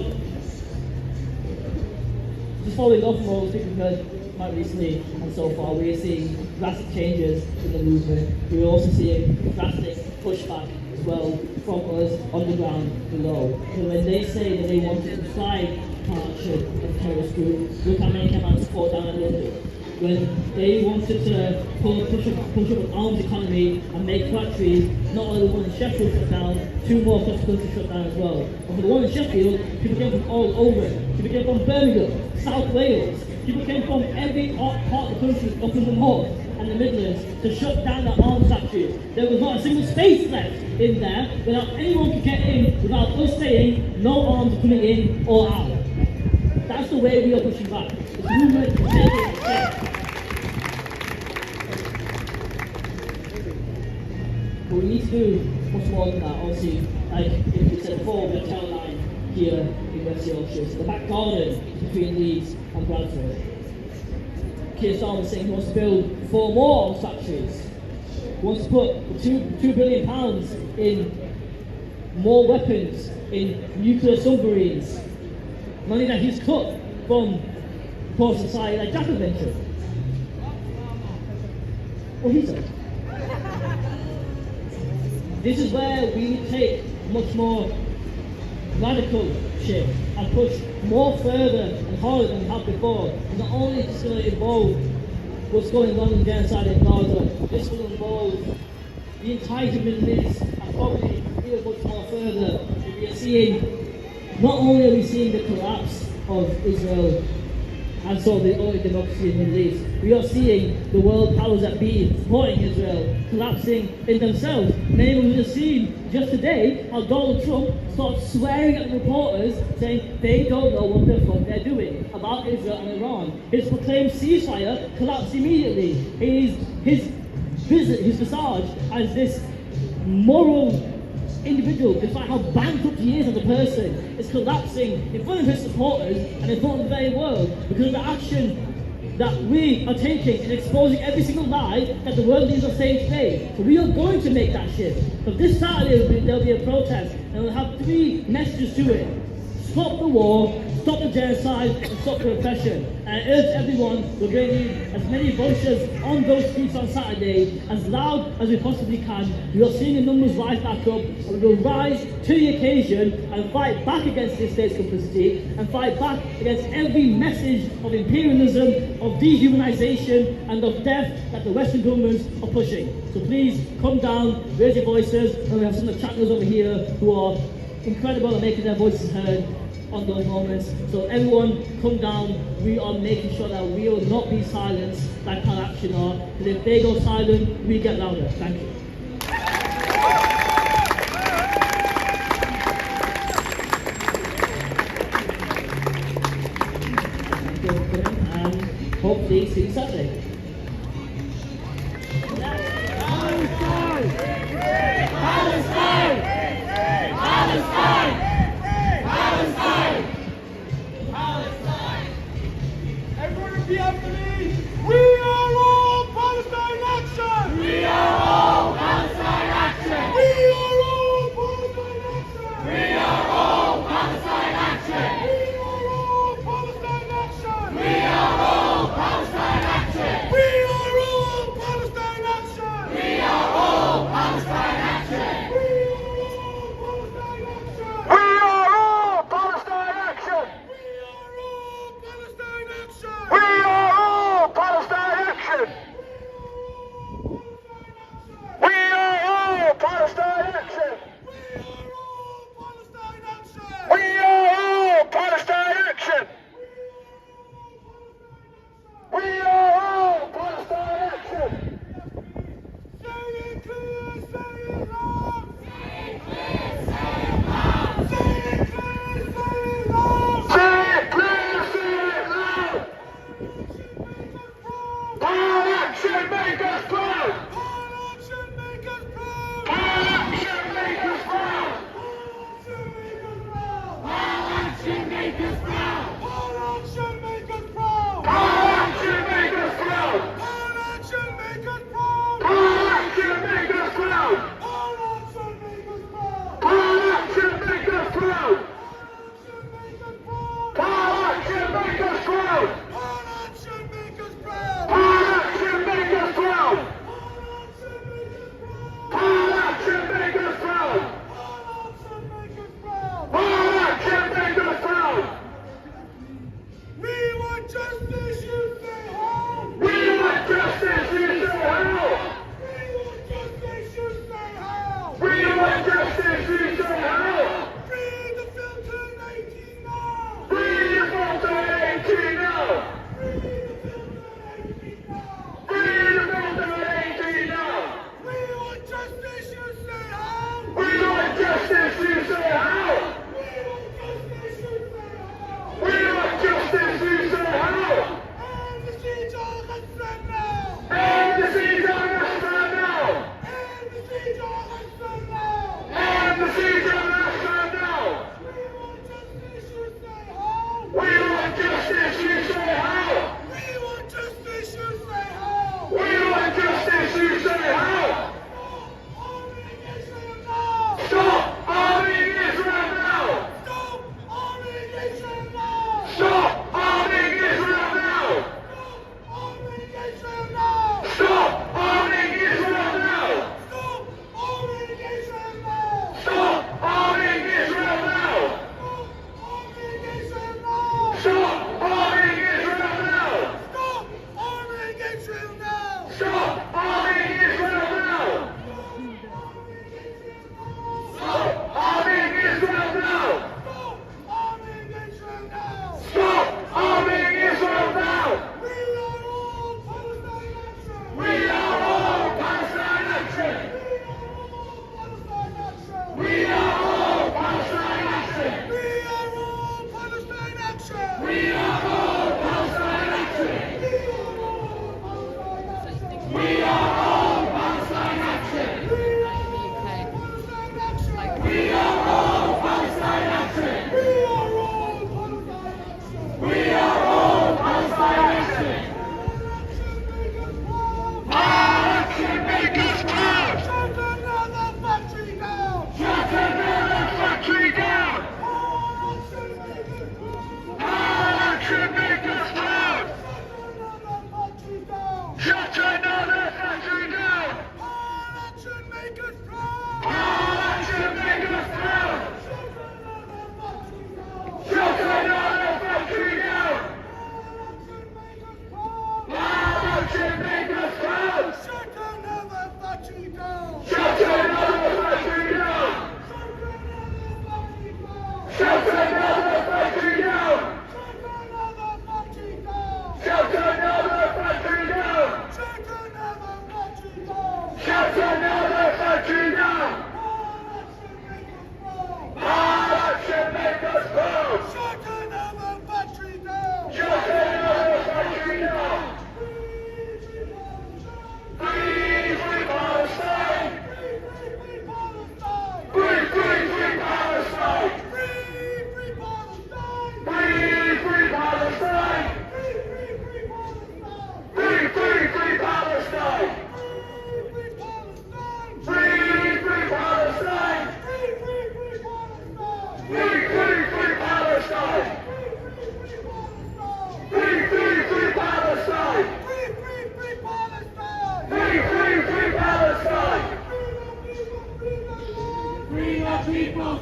just following up from what we've heard quite recently and so far, we are seeing drastic changes in the movement. We're also seeing drastic pushback as well from us on the ground below. So when they say that they want to subscribe partnership of terrorist groups, look how many came out to support down in London. When they wanted to push up an arms economy and make factories, not only the one in Sheffield shut down, 2 more across the country shut down as well. And for the one in Sheffield, people came from all over. People came from Birmingham, South Wales. People came from every part of the country up in the north and the Midlands to shut down that arms factory. There was not a single space left in there without anyone could get in without us saying no arms are coming in or out. That's the way we are pushing back. This movement is taking a step. But we need to do much more than that. Obviously, like we said before, we have town line here in West Yorkshire. So the back garden between Leeds and Bradford. Keir Starmer was saying he wants to build 4 more arms factories. He wants to put £2 billion in more weapons, in nuclear submarines. Money that he's cut from poor society like Jack mentioned. What he said. This is where we take much more radical shift and push more further and harder than we have before. And not only is this going to involve what's going on in genocide in Gaza, this will involve the entire Middle East and probably even much more further. We are seeing, not only are we seeing the collapse of Israel and so the only democracy in the Middle East, we are seeing the world powers that be supporting Israel collapsing in themselves. Many of us have seen just today how Donald Trump starts swearing at the reporters, saying they don't know what the fuck they're doing about Israel and Iran. His proclaimed ceasefire collapsed immediately. His visage as this moral individual, despite how bankrupt he is as a person, is collapsing in front of his supporters and in front of the very world because of the action that we are taking in exposing every single lie that the world leaders are saying today. So we are going to make that shift. So this Saturday there'll be a protest and we'll have 3 messages to it. Stop the war, stop the genocide, and stop the repression. And I urge everyone to bring in as many voices on those streets on Saturday, as loud as we possibly can. We are seeing the numbers rise back up, and we will rise to the occasion and fight back against this state's complicity, and fight back against every message of imperialism, of dehumanization, and of death that the Western governments are pushing. So please come down, raise your voices, and we have some of the chaplains over here who are incredible at making their voices heard on those moments. So everyone come down. We are making sure that we will not be silenced like Pan Action are, because if they go silent, we get louder. Thank you. Thank you for coming, and hopefully see you Saturday. Palestine! Palestine! Palestine! Palestine! Palestine! Everyone repeat after me. We are all Palestine Action! We are all Palestine Action! We are all Palestine Action! We are all Palestine Action! We are all Palestine Action! We are all Palestine Action!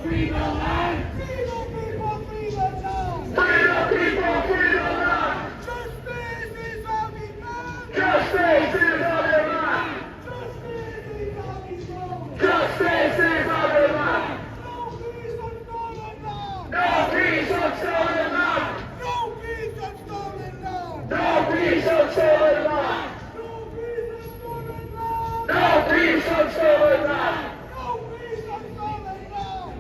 free the land. Free the people, free the land. Free the people, free the land. Justice is our demand. Justice is our demand. Justice is our demand. Justice is our demand. No peace on stolen land. No peace on stolen land. No peace on stolen land. No peace on stolen land. No peace on stolen land.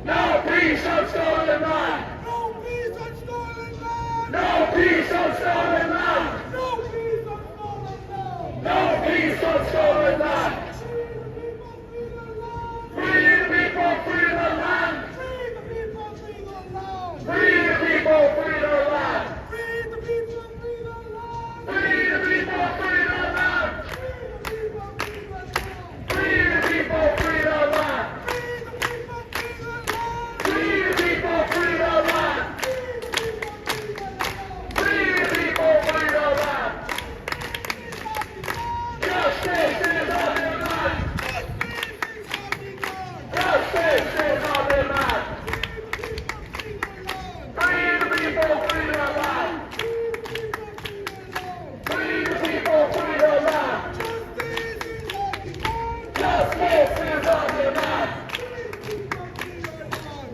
No peace on stolen land. No peace on stolen land. No peace on stolen land. No peace on stolen land. Free the people, free the land. Free the people, free the land. Free the people, free the land. Free the people, free the land. Free the people, free the land. Free the people, free the land. Free the people, free the land. Free the people, free the land. Justice is our demand. Justice is our demand. Free the people, free the land. Free the people, free the land. Justice is our demand.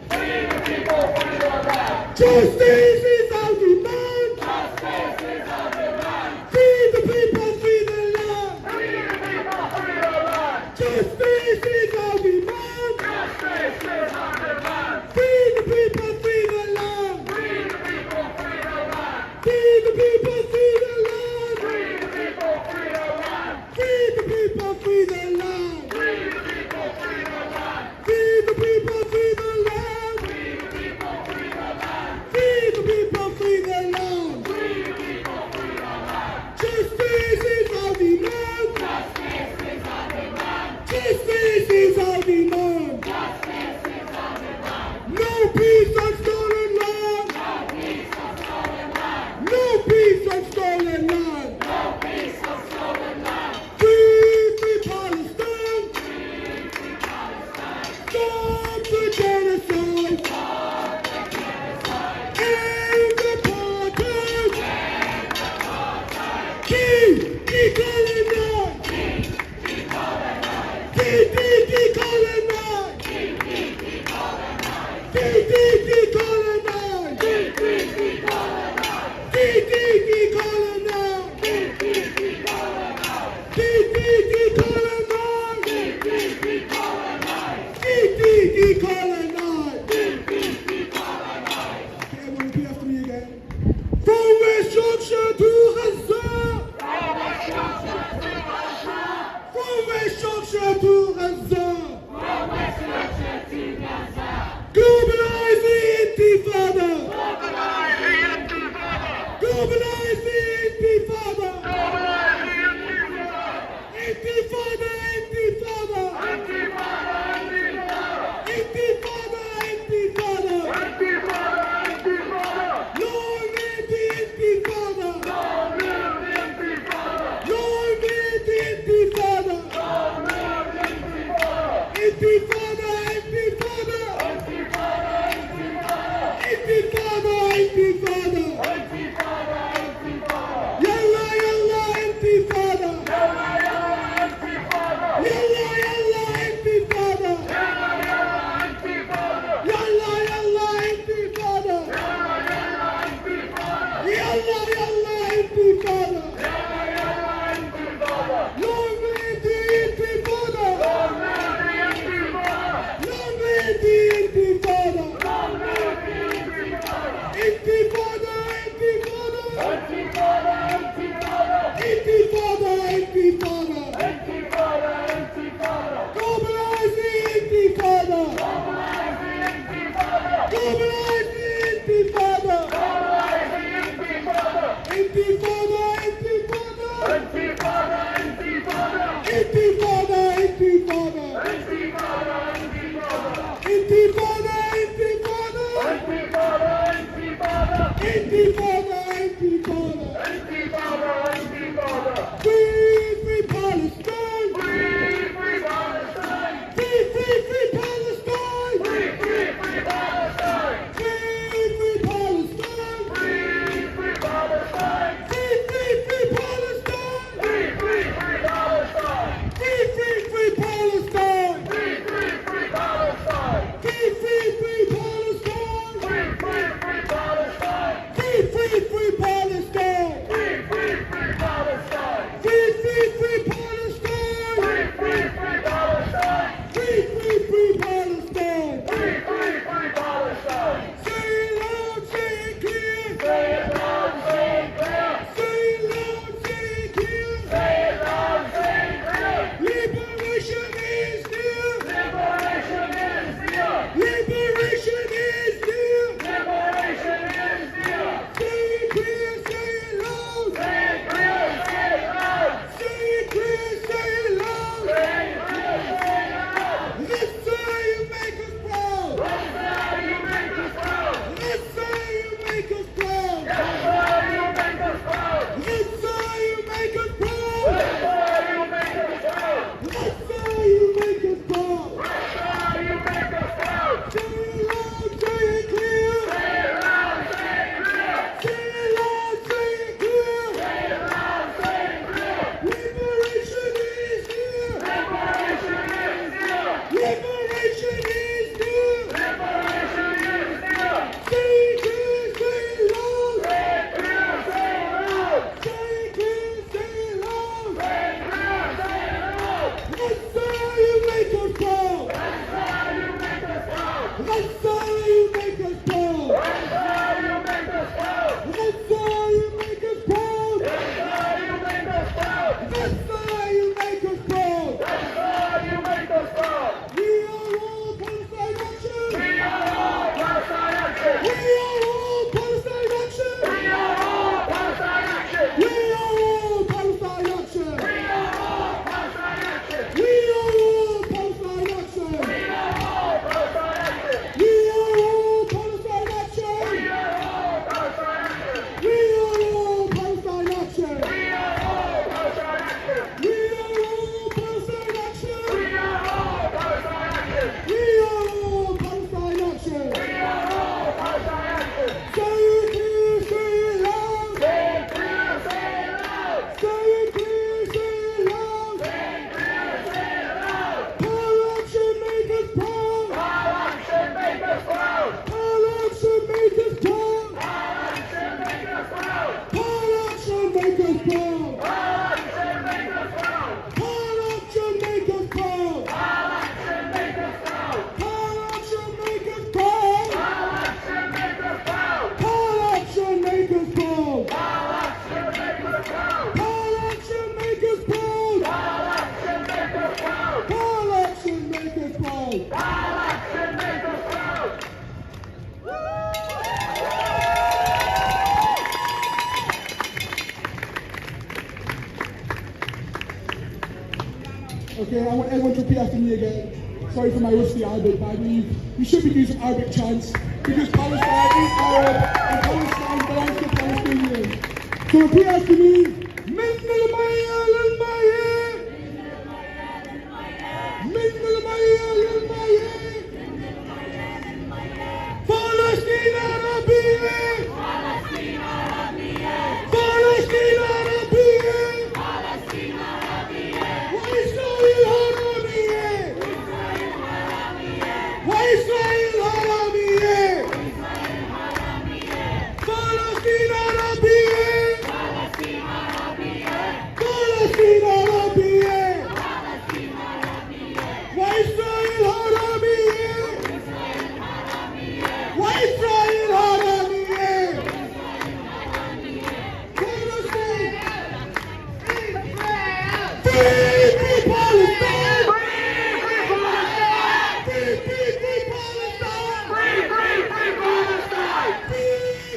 Free the people, free the land. Justice is our demand. Justice is our demand. Free the people, free the land. Free the people, free the land. Justice is our demand. Justice is our demand. Free the people, free the land. Free the people, free the land. Free the people, free the land. Free the people, free the land. Free the people, free the land. Free the people, free the land. Free the people, free the land. Free the people, free the land. Free the people, free the land. Free the people, free the land. Justice is our demand. Justice is our demand. Justice is our demand. Justice is our demand. No peace on stolen land. No peace on stolen land. No peace on stolen land. No peace on stolen land. Free Palestine. Free Palestine. Stop the genocide. Stop the genocide. End apartheid. End apartheid. Keep decolonized. Keep decolonized. Keep decolonized. Keep decolonized. Keep decolonized. Keep decolonized. Keep decolonized. Keep decolonized. Keep decolonized. Keep decolonized. Keep decolonized. Keep decolonized. Okay, everyone repeat after me again. From West Yorkshire to Gaza. From West Yorkshire to Gaza. From West Yorkshire to Gaza. From West Yorkshire to Gaza. Globalize the Intifada. Globalize the Intifada. Globalize the Intifada. Globalize the Intifada. Intifada, Intifada. Intifada, Intifada. Intifada, Intifada. Intifada, Intifada. Long live the Intifada. Long live the Intifada. Long live the Intifada. Long live the Intifada. Intifada, Intifada. Intifada, Intifada. Intifada, Intifada. Intifada, Intifada. Yalla, yalla, Intifada. Yalla, yalla, Intifada. Yalla, yalla, Intifada. Yalla, yalla, Intifada. Yalla, yalla, Intifada. Yalla, yalla, Intifada. Yalla, yalla, Intifada. Yalla, yalla, Intifada. Long live the Intifada. Long live the Intifada. Long live the Intifada. Long live the Intifada. Intifada, Intifada. Intifada, Intifada. Intifada, Intifada. Intifada, Intifada. Globalize the Intifada. Globalize the Intifada. Globalize the Intifada. Globalize the Intifada. Intifada, Intifada. Intifada, Intifada. Intifada, Intifada. Intifada, Intifada. Intifada, Intifada. Intifada, Intifada. Intifada, Intifada. Intifada, Intifada. Free Palestine. Free Palestine. Free Palestine. Free Palestine. Okay, I want everyone to repeat after me again. Sorry for my rusty Arabic, but I believe we should be doing some Arabic chants because Palestine is Arab and Palestine belongs to Palestinians. So repeat after me. من المية للمية من المية للمية فلسطين عربية فلسطين عربية فلسطين عربية فلسطين عربية وإسرائيل حرامية وإسرائيل حرامية فلسطين عربية فلسطين عربية فلسطين عربية وإسرائيل حرامية وإسرائيل حرامية فلسطين Free Palestine! Free Palestine! Free Palestine! Free Palestine!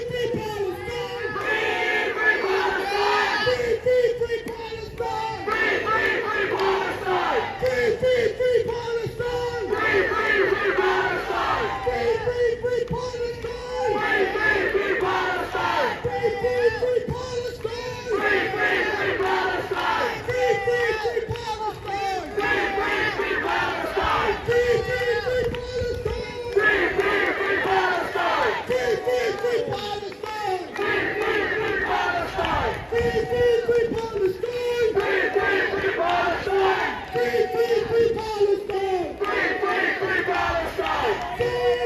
Free Palestine! Free Palestine! Free Palestine! Free Palestine! Free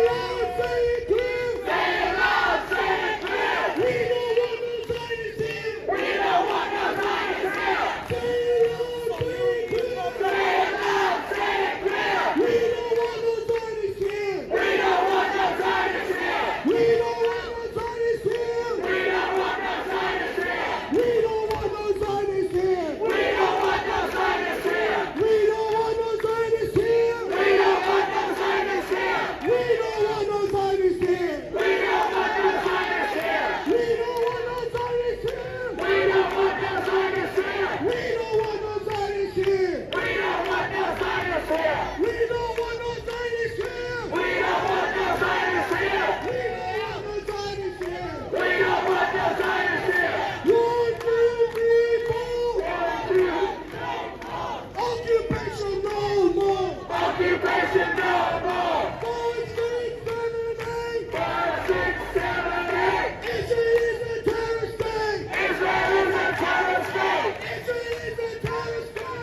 Palestine! Free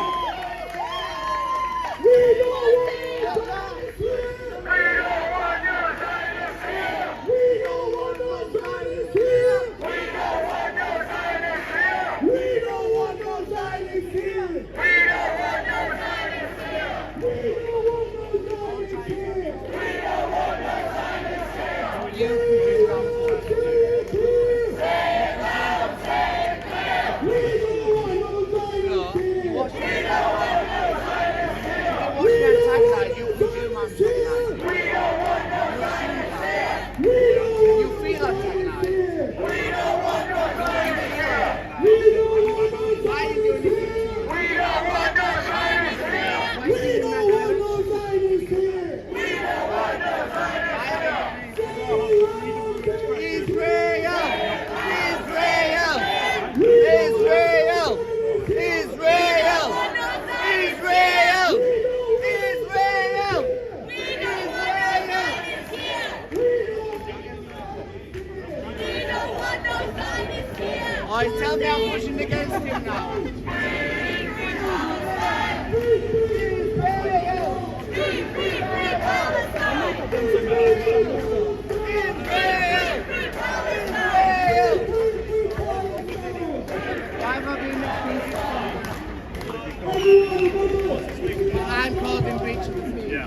Palestine! Free Palestine! Free Palestine! Free Palestine! Free Palestine! Tell me I'm pushing against him now. Why am I being I'm causing breach of the peace. Yeah.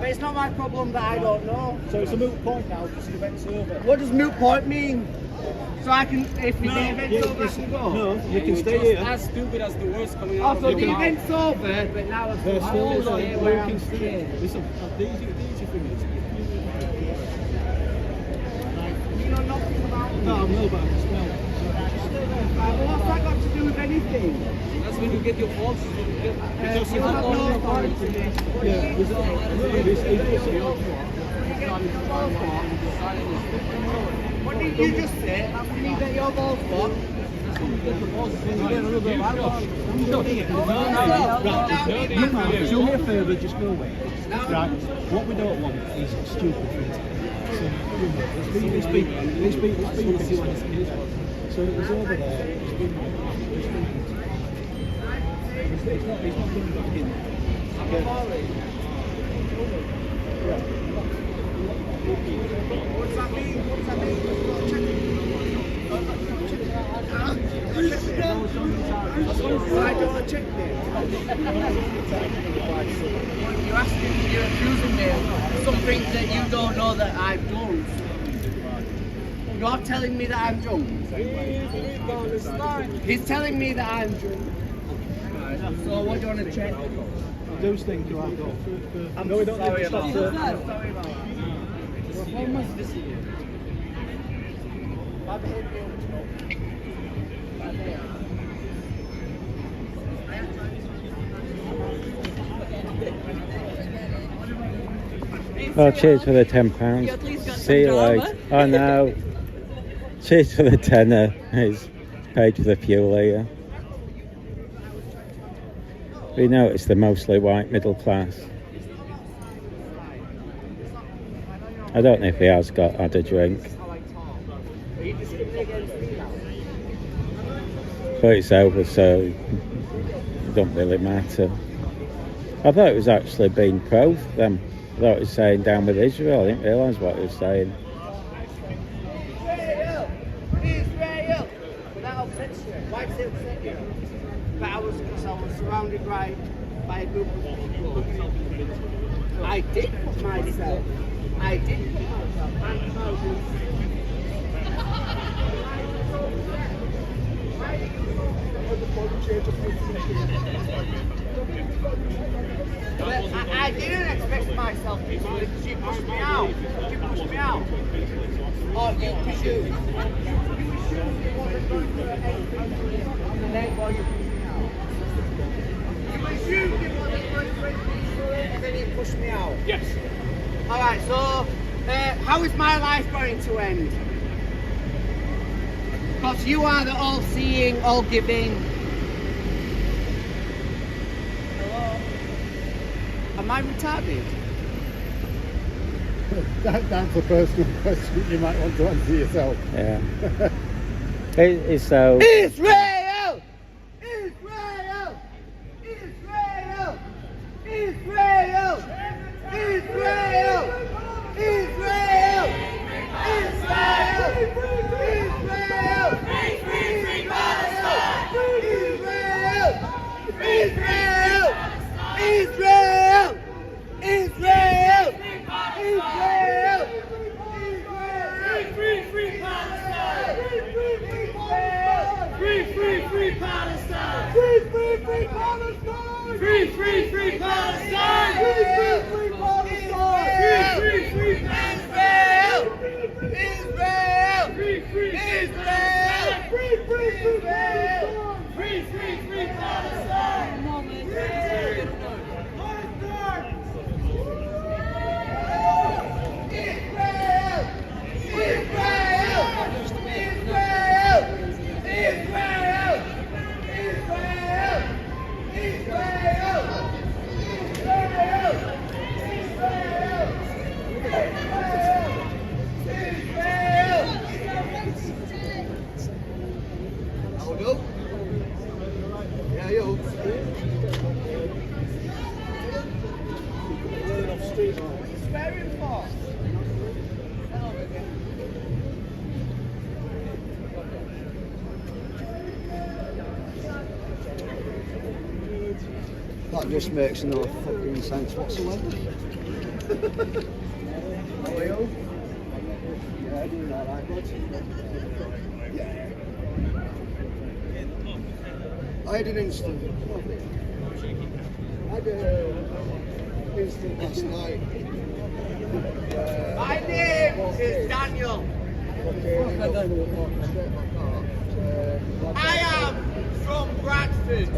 It's not my problem that I don't know. So it's a moot point now because the event's over. What does moot point mean? So I can, if the event's over, I can go? No, you can stay here. As stupid as the words coming out Also, of the your mouth. event's over, but now I've There's still hold on here where you I'm can stay. staying. Listen, the easy thing is, You know nothing about me. no, I'm no bad as well. Well, what's that got to do with anything? That's when you get your faults. You get, You have no authority. Yeah, there's What did you just say? That's when you get your balls what? Right, do me a favour, just go away. Right, what we don't want is stupid things. So, these people see what this is. So it was over there, it's not coming back in. What's that mean? What's that mean? Why don't I check this? You're asking, you're accusing me of something that you don't know that I've done. You're telling me that I'm drunk. He's telling me that I'm drunk. So what do you want to check? Those things you have got. I'm No, we don't sorry need to about stop that. there. I'm sorry about that. What must this be? My behaviour was wrong. Oh, cheers for the £10. See you later. Oh no. Cheers for the tenner. It's paid for the fuel here. We noticed they're mostly white middle class. I don't know if he has had a drink. But it's over, so it don't really matter. I thought it was actually being pro for them. I thought it was saying down with Israel. I didn't realise what it was saying. Israel! That upsets you. Why does it upset you? But because I was surrounded by a group of people. I did put myself. I'm I didn't expect myself to do it because you pushed me out. You pushed me out. Oh, you presumed. You assumed it wasn't going to end and therefore you pushed me out. You assumed it wasn't going to end and then you pushed me out. Yes. Alright, so how is my life going to end? Because you are the all-seeing, all-giving. Hello? Am I retarded? That's a personal question you might want to answer yourself. Yeah. It's so. Israel! Israel! Israel! Israel! Israel! Israel! Israel! Israel! Free Palestine! Israel! free Palestine! Free, free, free Palestine! Free, free, free Palestine! Free, free, free Palestine! Free, free, free Palestine! Israel! Free, free, Israel! Free, free, free Palestine! Free, free, free Palestine! That just makes no fucking sense whatsoever. How are you? Yeah, doing alright, bud. Yeah. I had an instant. I had an instant last night. My name is Daniel. I am from Bradford.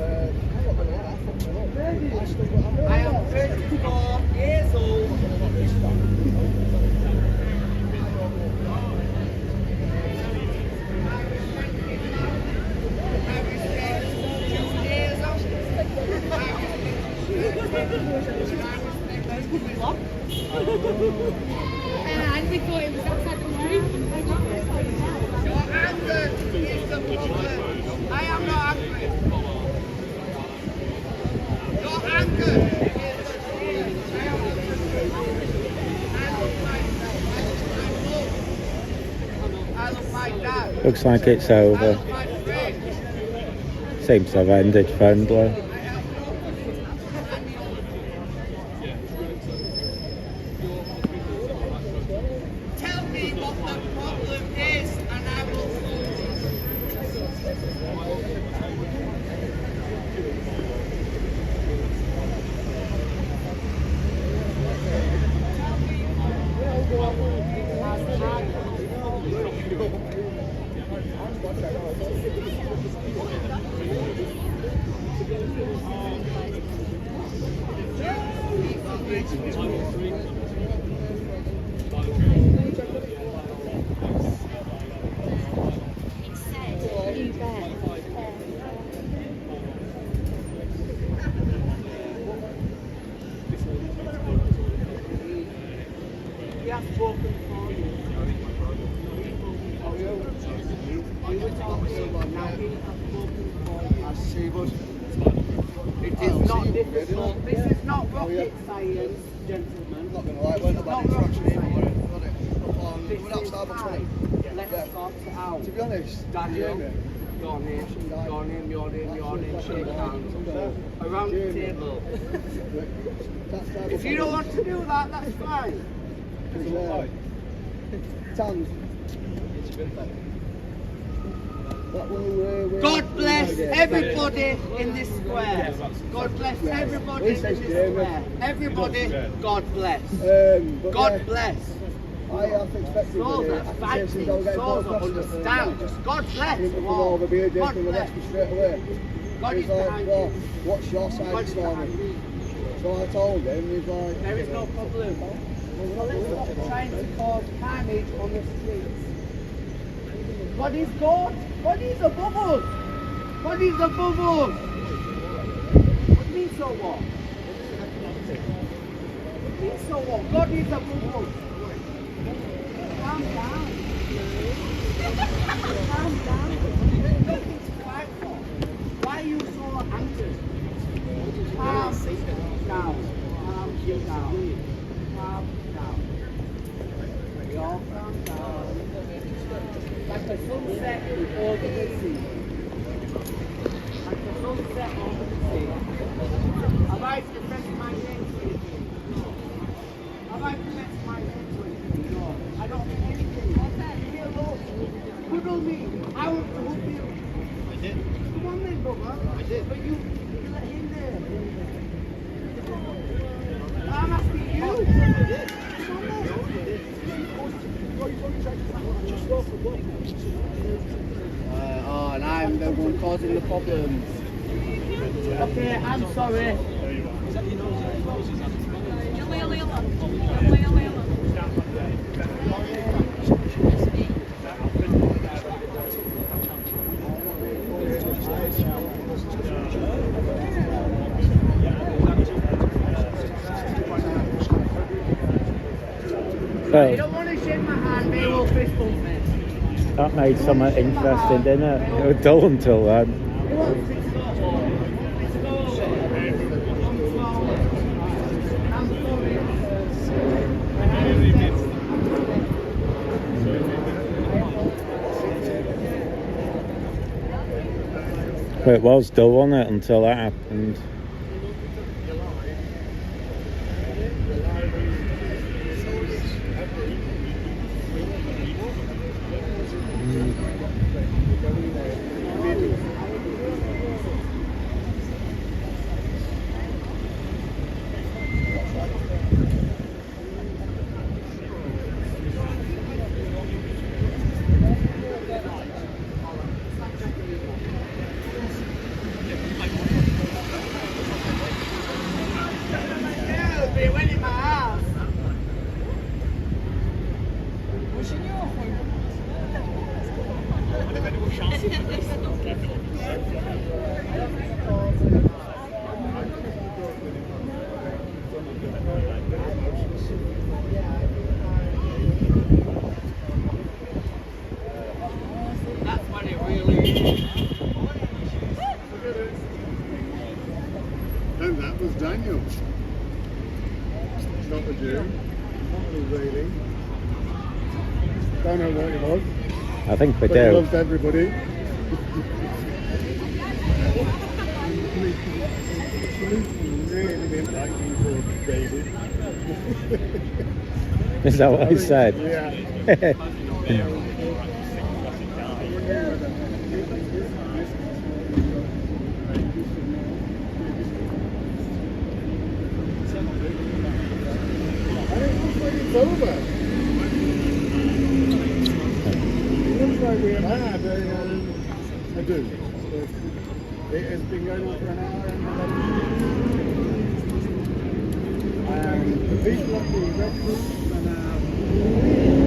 I am 34 years old. And we thought it was outside the street. Your anger is the problem. I am not angry. Your anger is the I love my dad. Looks like it's over. Seems to have ended friendly. Tell me what the problem is and I will He has spoken for you. We were talking, now he has spoken for you. I see, bud. It is not difficult. This is not rocket science, gentlemen. I'm not going to lie, we're not bad interaction either, was it? We're not starving 20. Let's sort it out. To be honest, Daniel, your name, shake hands. Around the table. If you don't want to do that, that's fine. Tans. God bless everybody in this square. God bless everybody in this square. Everybody, God bless. God bless. I have expected Souls are fighting, souls are understand. God bless. God bless. God is behind you. What's your side of the story? So I told him, he's like... There is no problem. Well, let's stop trying to cause carnage on the streets. God is God. God is above us. God is above us. What do you mean so what? What do you mean so what? God is above us. Calm down. Calm down. There's nothing to fight for. Why are you so angry? Calm down. Calm down. Calm down. We all calm down. Like a sunset over the sea. Like a sunset over the sea. Have I confessed my name to you? Have I confessed my name to you? No. I don't think anything. Leave me alone. Cuddle me. I want to But you let him there. I'm asking you. Oh, and I'm the one causing the problems. Okay, I'm sorry. Well, You don't want to shake my hand, me or fist bump me. that made something interesting, didn't it? It was dull until then. Well, it was dull, wasn't it, until that happened. It went in my house. That's when it really And that was Daniel. Not the Jew. Not the Israeli. Don't know what it was. I think we But he do. loves everybody. Really didn't like you for David. Is that what I said? Yeah. It's over. It looks like we have had a do. It has been going on for an hour and 11 minutes. And the people at the red groups are now.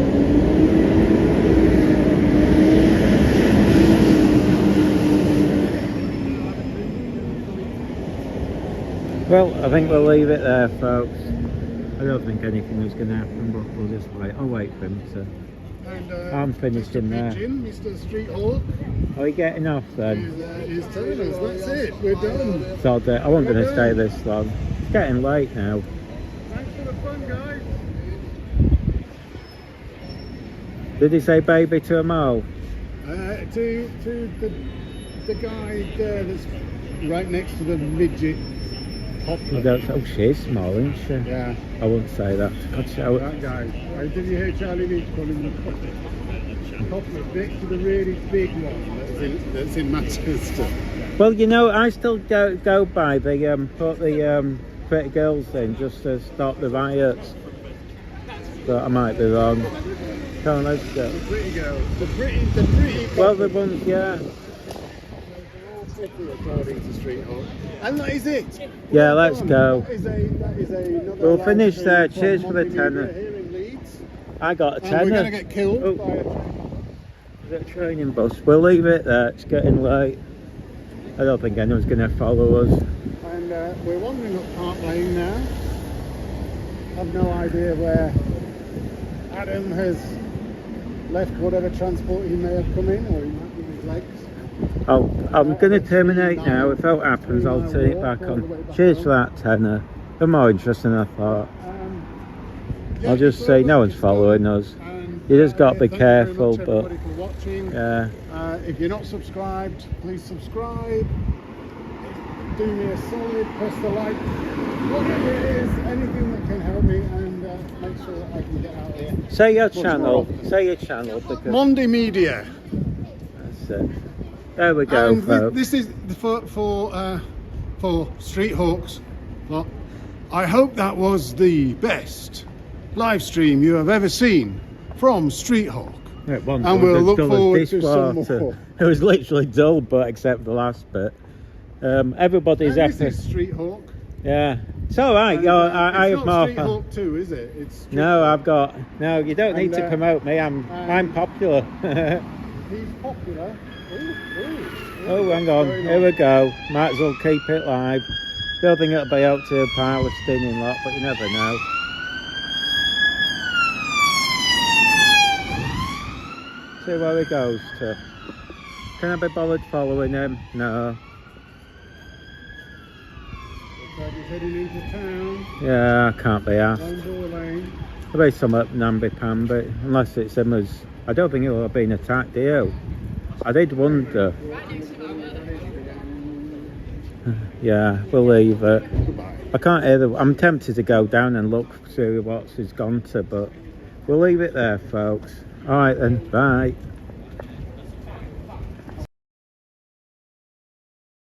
Well, I think we'll leave it there, folks. I don't think anything was going to happen, but we'll just wait. I'll wait for him to. And, I'm finished in there. Pigeon, Mr. Street Hawk, Are we getting off then? he's telling us that's it, we're done. So I wasn't going to stay this long. It's getting late now. Thanks for the fun, guys. Did he say baby to them all? To the guy there that's right next to the midget poplar. Oh, she is small, isn't she? Yeah, I wouldn't say that. I'd show that guy. Did you hear Charlie Leeds call him the poplar? Poplar next to the really big one that's in Manchester. Well, you know, I still go by the put the pretty girls in just to stop the riots. But I might be wrong. Come on, let's go. The pretty girls. The pretty Well, the ones, yeah. According to Street Hawk. And that is it. Yeah, let's go. That is another We'll live finish stream there. from Cheers for the Monday tenner. Here in Leeds. I got a And tenner. we're going to get killed Oh. by a train. Is it a training bus? We'll leave it there. It's getting late. I don't think anyone's going to follow us. And we're wandering up Park Lane now. I've no idea where Adam has left whatever transport he may have come in, or he might be his legs. I'm going to terminate now. If that happens, I'll turn it back on. Cheers for that tenner. They're more interesting than I thought. Yeah, I'll just say no one's following us. And, You just got to be thank you very careful, much, but everybody, for watching. yeah. If you're not subscribed, please subscribe. Do me a solid, press the like, whatever it is, anything that can help me, and make sure that I can get out here. Say your Much more channel. often. Say your channel because Monday Media. that's it. There we go, And folks. this is for Street Hawks. Well, I hope that was the best live stream you have ever seen from Street Hawk. It wasn't And good, we'll as look dull as forward to some dishwater. more. It was literally dull, but except the last bit. Everybody's And this happy. is Street Hawk. Yeah, it's all right. And, I it's have not more Street fun. Hawk 2, is it? It's Street No, Hawk. I've got. No, you don't need And, to promote me. I'm popular. He's popular. Oh, hang on. Here we go. Might as well keep it live. Don't think it'll be out to a Palestinian lot, but you never know. See where he goes to. Can I be bothered following him? No. Looks like he's heading into town. Yeah, I can't be asked. Down Door Lane. There'll be some up namby-pamby, unless it's him as... I don't think he'll have been attacked, do you? I did wonder. Yeah, we'll leave it. I can't hear the... I'm tempted to go down and look, see what he's gone to, but we'll leave it there, folks. Alright then, bye.